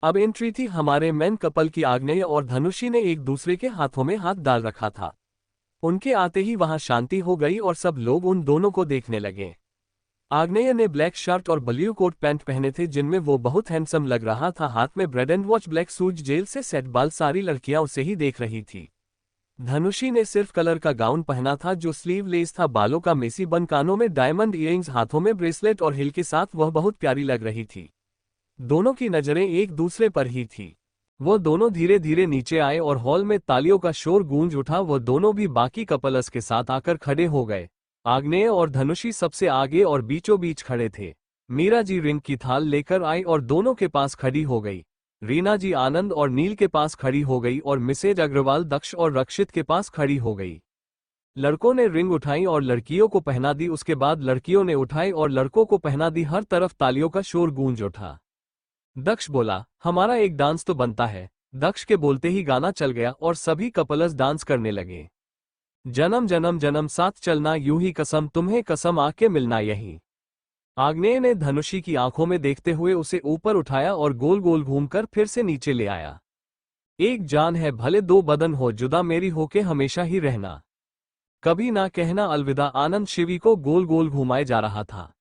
अब एंट्री थी हमारे मेन कपल की। आग्नेय और धनुषी ने एक दूसरे के हाथों में हाथ डाल रखा था। उनके आते ही वहां शांति हो गई और सब लोग उन दोनों को देखने लगे। आग्नेय ने ब्लैक शर्ट और ब्लू कोट पैंट पहने थे, जिनमें वो बहुत हैंडसम लग रहा था। हाथ में bread and watch, black shoes, gel से सेट बाल, सारी लड़कियां उसे ही देख रही थी। धनुषी ने सिर्फ कलर का गाउन पहना था जो स्लीवलेस था, बालों का मेसी बन, कानों में डायमंड इयरिंग्स, हाथों में ब्रेसलेट और हिल के साथ वह बहुत प्यारी लग रही थी। दोनों की नजरें एक दूसरे पर ही थी। वो दोनों धीरे धीरे नीचे आए और हॉल में तालियों का शोर गूंज उठा। वो दोनों भी बाकी कपल्स के साथ आकर खड़े हो गए। आग्नेय और धनुषी सबसे आगे और बीचों बीच खड़े थे। मीरा जी रिंग की थाल लेकर आई और दोनों के पास खड़ी हो गई। रीना जी आनंद और नील के पास खड़ी हो गई और मिसेज अग्रवाल दक्ष और रक्षित के पास खड़ी हो गई। लड़कों ने रिंग उठाई और लड़कियों को पहना दी। उसके बाद लड़कियों ने उठाई और लड़कों को पहना दी। हर तरफ तालियों का शोर गूंज उठा। दक्ष बोला, हमारा एक डांस तो बनता है। दक्ष के बोलते ही गाना चल गया और सभी कपल्स डांस करने लगे। जन्म जन्म जन्म साथ चलना, यूं ही कसम तुम्हें कसम, आके मिलना यही। आग्नेय ने धनुषी की आंखों में देखते हुए उसे ऊपर उठाया और गोल गोल घूमकर फिर से नीचे ले आया। एक जान है भले दो बदन हो, जुदा मेरी होके हमेशा ही रहना, कभी ना कहना अलविदा। आनंद शिवी को गोल गोल घुमाए जा रहा था।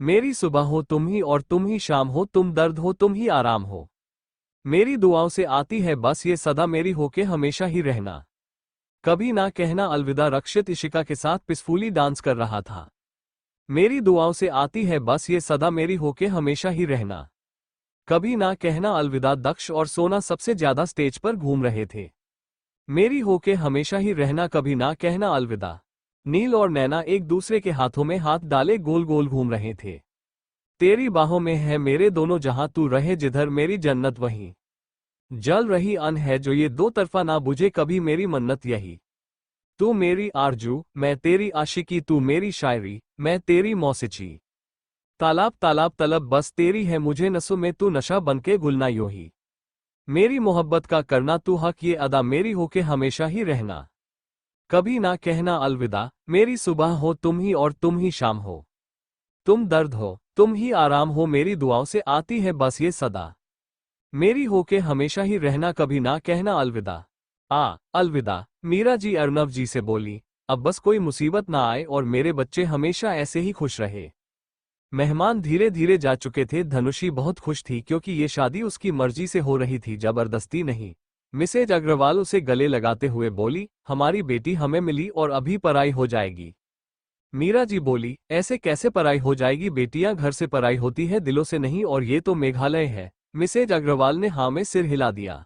मेरी सुबह हो तुम ही और तुम ही शाम हो, तुम दर्द हो तुम ही आराम हो, मेरी दुआओं से आती है बस ये सदा, मेरी होके हमेशा ही रहना, कभी ना कहना अलविदा। रक्षित इशिका के साथ पीसफुली डांस कर रहा था। मेरी दुआओं से आती है बस ये सदा, मेरी होके हमेशा ही रहना, कभी ना कहना अलविदा। दक्ष और सोना सबसे ज्यादा स्टेज पर घूम रहे थे। मेरी होके हमेशा ही रहना, कभी ना कहना अलविदा। नील और नैना एक दूसरे के हाथों में हाथ डाले गोल गोल घूम रहे थे। तेरी बाहों में है मेरे दोनों जहां, तू रहे जिधर मेरी जन्नत वहीं, जल रही अन है जो ये दो तरफा, ना बुझे कभी मेरी मन्नत यही। तू मेरी आरजू मैं तेरी आशिकी, तू मेरी शायरी मैं तेरी मौसिकी, तालाब तालाब तलब बस तेरी है मुझे नसों में, तू नशा बनके गुलना यूं ही, मेरी मोहब्बत का करना तू हक ये अदा, मेरी होके हमेशा ही रहना, कभी ना कहना अलविदा। मेरी सुबह हो तुम ही और तुम ही शाम हो, तुम दर्द हो तुम ही आराम हो, मेरी दुआओं से आती है बस ये सदा, मेरी होके हमेशा ही रहना, कभी ना कहना अलविदा। अलविदा। मीरा जी अर्नव जी से बोली, अब बस कोई मुसीबत ना आए और मेरे बच्चे हमेशा ऐसे ही खुश रहे। मेहमान धीरे धीरे जा चुके थे। धनुषी बहुत खुश थी क्योंकि ये शादी उसकी मर्जी से हो रही थी, जबरदस्ती नहीं। मिसेज अग्रवाल उसे गले लगाते हुए बोली, हमारी बेटी हमें मिली और अभी पराई हो जाएगी। मीरा जी बोली, ऐसे कैसे पराई हो जाएगी, बेटियां घर से पराई होती है दिलों से नहीं, और ये तो मेघालय है। मिसेज अग्रवाल ने हाँ में सिर हिला दिया।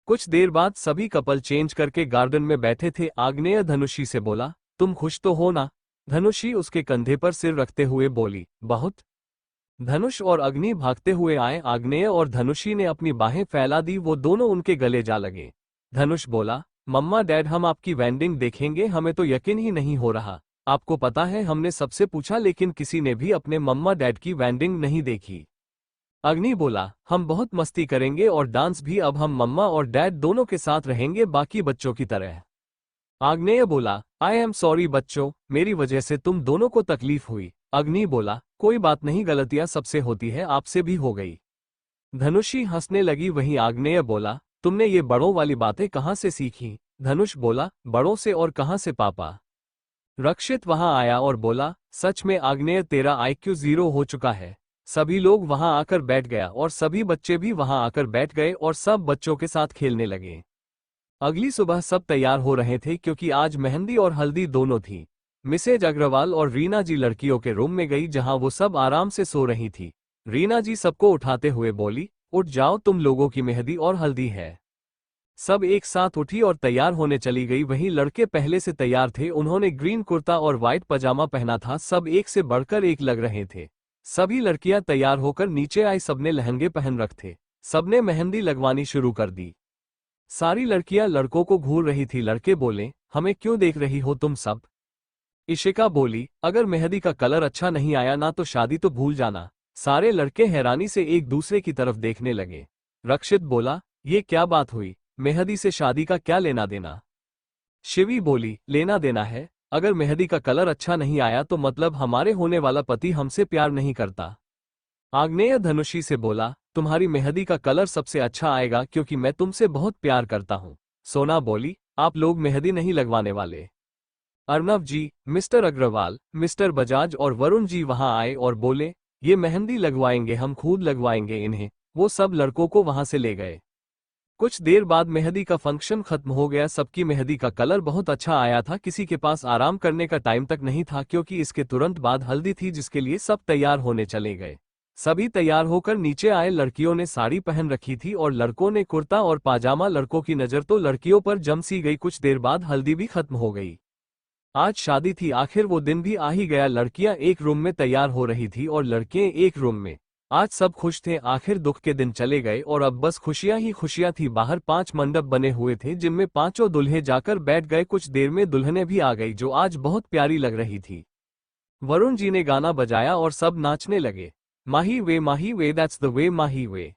कुछ देर बाद सभी कपल चेंज करके गार्डन में बैठे थे। आग्नेय धनुषी से बोला, तुम खुश तो हो ना? धनुषी उसके कंधे पर सिर रखते हुए बोली, बहुत। धनुष और अग्नि भागते हुए आए। आग्नेय और धनुषी ने अपनी बाहें फैला दी, वो दोनों उनके गले जा लगे। धनुष बोला, मम्मा डैड हम आपकी वेंडिंग देखेंगे, हमें तो यकीन ही नहीं हो रहा। आपको पता है हमने सबसे पूछा लेकिन किसी ने भी अपने मम्मा डैड की वेंडिंग नहीं देखी। अग्नि बोला, हम बहुत मस्ती करेंगे और डांस भी, अब हम मम्मा और डैड दोनों के साथ रहेंगे बाकी बच्चों की तरह। आग्नेय बोला, आई एम सॉरी बच्चों, मेरी वजह से तुम दोनों को तकलीफ हुई। अग्नि बोला, कोई बात नहीं, गलतियां सबसे होती है, आपसे भी हो गई। धनुषी हंसने लगी। वहीं आग्नेय बोला, तुमने ये बड़ों वाली बातें कहाँ से सीखी? धनुष बोला, बड़ों से और कहाँ से पापा। रक्षित वहां आया और बोला, सच में आग्नेय, तेरा IQ 0 हो चुका है। सभी लोग वहां आकर बैठ गया और सभी बच्चे भी वहां आकर बैठ गए और सब बच्चों के साथ खेलने लगे। अगली सुबह सब तैयार हो रहे थे क्योंकि आज मेहंदी और हल्दी दोनों थी। मिसेज अग्रवाल और रीना जी लड़कियों के रूम में गई जहां वो सब आराम से सो रही थी। रीना जी सबको उठाते हुए बोली, उठ जाओ, तुम लोगों की मेहंदी और हल्दी है। सब एक साथ उठी और तैयार होने चली गई। वहीं लड़के पहले से तैयार थे, उन्होंने ग्रीन कुर्ता और व्हाइट पजामा पहना था। सब एक से बढ़कर एक लग रहे थे। सभी लड़कियां तैयार होकर नीचे आई, सबने लहंगे पहन रखे। सबने मेहंदी लगवानी शुरू कर दी। सारी लड़कियां लड़कों को घूर रही थी। लड़के बोले, हमें क्यों देख रही हो तुम सब? इशिका बोली, अगर मेहंदी का कलर अच्छा नहीं आया ना तो शादी तो भूल जाना। सारे लड़के हैरानी से एक दूसरे की तरफ देखने लगे। रक्षित बोला, ये क्या बात हुई? मेहंदी से शादी का क्या लेना देना? शिवी बोली, लेना देना है। अगर मेहंदी का कलर अच्छा नहीं आया तो मतलब हमारे होने वाला पति हमसे प्यार नहीं करता। आग्नेय धनुषी से बोला, तुम्हारी मेहंदी का कलर सबसे अच्छा आएगा क्योंकि मैं तुमसे बहुत प्यार करता हूं। सोना बोली, आप लोग मेहंदी नहीं लगवाने वाले? अर्नव जी, मिस्टर अग्रवाल, मिस्टर बजाज और वरुण जी वहां आए और बोले, ये मेहंदी लगवाएंगे, हम खुद लगवाएंगे इन्हें। वो सब लड़कों को वहां से ले गए। कुछ देर बाद मेहंदी का फंक्शन खत्म हो गया। सबकी मेहंदी का कलर बहुत अच्छा आया था। किसी के पास आराम करने का टाइम तक नहीं था क्योंकि इसके तुरंत बाद हल्दी थी जिसके लिए सब तैयार होने चले गए। सभी तैयार होकर नीचे आए। लड़कियों ने साड़ी पहन रखी थी और लड़कों ने कुर्ता और पाजामा। लड़कों की नजर तो लड़कियों पर जम सी गई। कुछ देर बाद हल्दी भी खत्म हो गई। आज शादी थी, आखिर वो दिन भी आ ही गया। लड़कियां एक रूम में तैयार हो रही थी और लड़के एक रूम में। आज सब खुश थे, आखिर दुख के दिन चले गए और अब बस खुशियां ही खुशियां थी। बाहर 5 मंडप बने हुए थे जिनमें पांचों दुल्हे जाकर बैठ गए। कुछ देर में दुल्हने भी आ गई जो आज बहुत प्यारी लग रही थी। वरुण जी ने गाना बजाया और सब नाचने लगे। माही वे दैट्स द वे माही वे।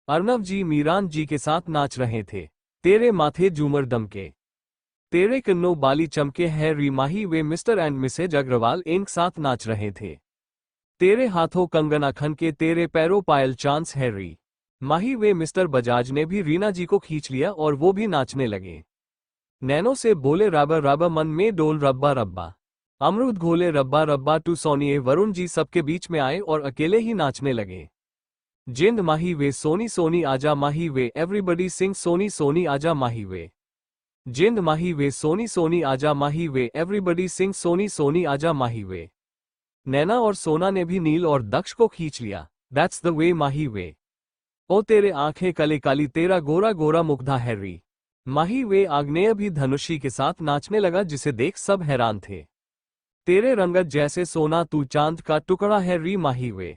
अर्नव जी मीरान जी के साथ नाच रहे थे। तेरे माथे झूमर दमके, तेरे कन्नों बाली चमके है री। माही वे मिस्टर एंड मिसेज अग्रवाल एक साथ नाच रहे थे। तेरे हाथों कंगना खन के, तेरे पैरों पायल चांस है री। माही वे मिस्टर बजाज ने भी रीना जी को खींच लिया और वो भी नाचने लगे। नैनो से बोले, रब्बा रब्बा मन में डोल रब्बा रब्बा। अमरूद घोले रब्बा रब्बा टू सोनिए। वरुण जी सबके बीच में आए और अकेले ही नाचने लगे। जिंद माही वे सोनी सोनी आजा माही वे, एवरीबडी सिंग सोनी सोनी आजा माही वे। जिंद माही वे सोनी सोनी आजा माही वे, एवरीबडी सिंग सोनी सोनी आजा माही वे। नैना और सोना ने भी नील और दक्ष को खींच लिया। दैट्स द वे माही वे। ओ तेरे आंखें कले काली, तेरा गोरा गोरा मुग्धा है री। माही वे। आग्नेय भी धनुषी के साथ नाचने लगा जिसे देख सब हैरान थे। तेरे रंगत जैसे सोना, तू चांद का टुकड़ा है री माही वे।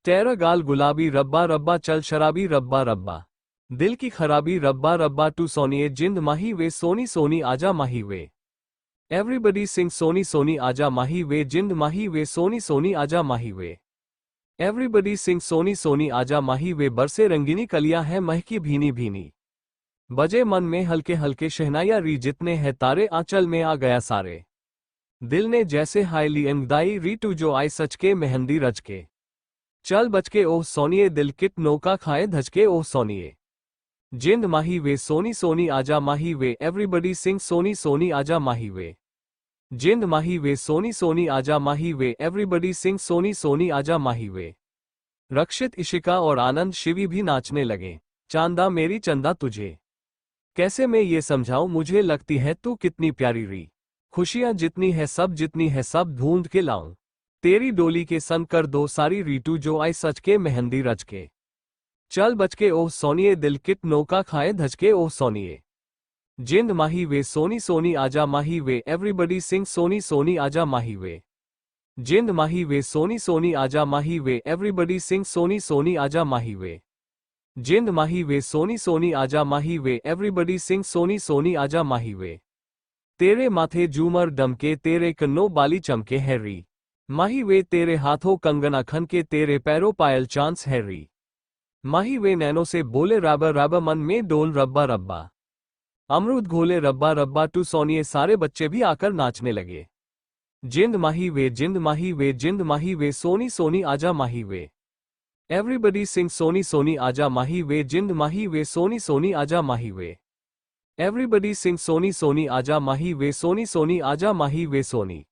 तेरा गाल गुलाबी रब्बा रब्बा, चल शराबी रब्बा रब्बा। दिल की खराबी रब्बा रब्बा टू सोनिए। जिंद माही वे सोनी सोनी आजा माही वे। एवरीबडी सिंग सोनी सोनी आजा माही वे। जिंद माही वे सोनी सोनी आजा माही वे। एवरीबडी सिंग सोनी सोनी आजा माही वे। बरसे रंगीनी कलियां हैं महकी भीनी भीनी। बजे मन में हल्के हल्के शहनाया री। जितने हैं तारे आंचल में आ गया सारे। दिल ने जैसे हाईली एंगदाई री, टू जो आई सच के मेहंदी रच के। चल बचके ओह सोनिए, दिल किट नौका खाए धचके ओह सोनिए। जिंद माही वे सोनी सोनी आजा माही वे, एवरीबडी सिंग सोनी सोनी आजा माही वे। जिंद माही वे सोनी सोनी आजा माही वे, एवरीबडी सिंग सोनी सोनी आजा माही वे। रक्षित, इशिका और आनंद शिवी भी नाचने लगे। चांदा मेरी चंदा तुझे कैसे मैं ये समझाऊं, मुझे लगती है तू कितनी प्यारी री। खुशियां जितनी है सब, जितनी है सब ढूंढ के लाऊं। तेरी डोली के संग कर दो सारी रीटू जो आई सच के मेहंदी रच के। चल बचके ओह सोनिए, दिल किट नौका खाए धचके ओह सोनिए। जिंद माही वे सोनी सोनी आजा माही वे, एवरीबडी सिंग सोनी सोनी आजा माही वे। जिंद माही वे सोनी सोनी आजा माही वे, एवरीबडी सिंग सोनी सोनी आजा माही वे। जिंद माही वे सोनी सोनी आजा माही वे, एवरीबडी सिंग सोनी सोनी आजा माही वे। तेरे माथे झूमर दमके, तेरे कन्नों बाली चमके है री। माही वे। तेरे हाथों कंगना खन के, तेरे पैरों पायल चांस है री। माही वे। नैनो से बोले, रब्बा रब्बा मन में डोल रब्बा रब्बा। अमरूद घोले रब्बा रब्बा टू सोनिए। सारे बच्चे भी आकर नाचने लगे। जिंद माही वे, जिंद माही वे, जिंद माही वे, सोनी सोनी आजा माही वे। एवरीबडी सिंग सोनी सोनी आजा माही वे, जिंद माही वे, सोनी सोनी आजा माही वे। एवरीबडी सिंग सोनी सोनी आजा माही वे, सोनी सोनी आजा माही वे, सोनी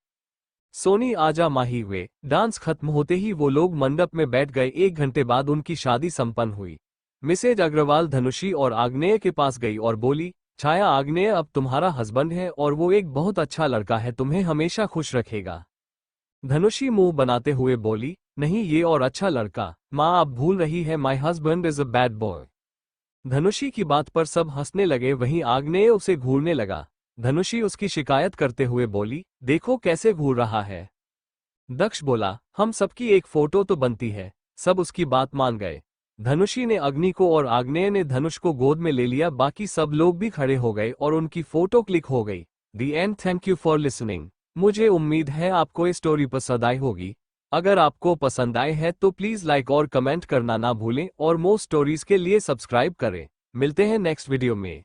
सोनी आजा माही वे। डांस खत्म होते ही वो लोग मंडप में बैठ गए। 1 घंटे बाद उनकी शादी संपन्न हुई। मिसेज अग्रवाल धनुषी और आग्नेय के पास गई और बोली, छाया, आग्नेय अब तुम्हारा हस्बैंड है और वो एक बहुत अच्छा लड़का है, तुम्हें हमेशा खुश रखेगा। धनुषी मुंह बनाते हुए बोली, नहीं, ये और अच्छा लड़का। माँ, आप भूल रही है, my husband is a bad boy. Dhanushi की बात पर सब हंसने लगे। वहीं आग्नेय उसे घूरने लगा। धनुषी उसकी शिकायत करते हुए बोली, देखो कैसे घूर रहा है। दक्ष बोला, हम सबकी एक फोटो तो बनती है। सब उसकी बात मान गए। धनुषी ने अग्नि को और आग्नेय ने धनुष को गोद में ले लिया। बाकी सब लोग भी खड़े हो गए और उनकी फोटो क्लिक हो गई। The end. Thank you for listening. मुझे उम्मीद है आपको ये स्टोरी पसंद आई होगी। अगर आपको पसंद आए है तो प्लीज लाइक और कमेंट करना ना भूलें और मोर स्टोरीज के लिए सब्सक्राइब करें। मिलते हैं नेक्स्ट वीडियो में।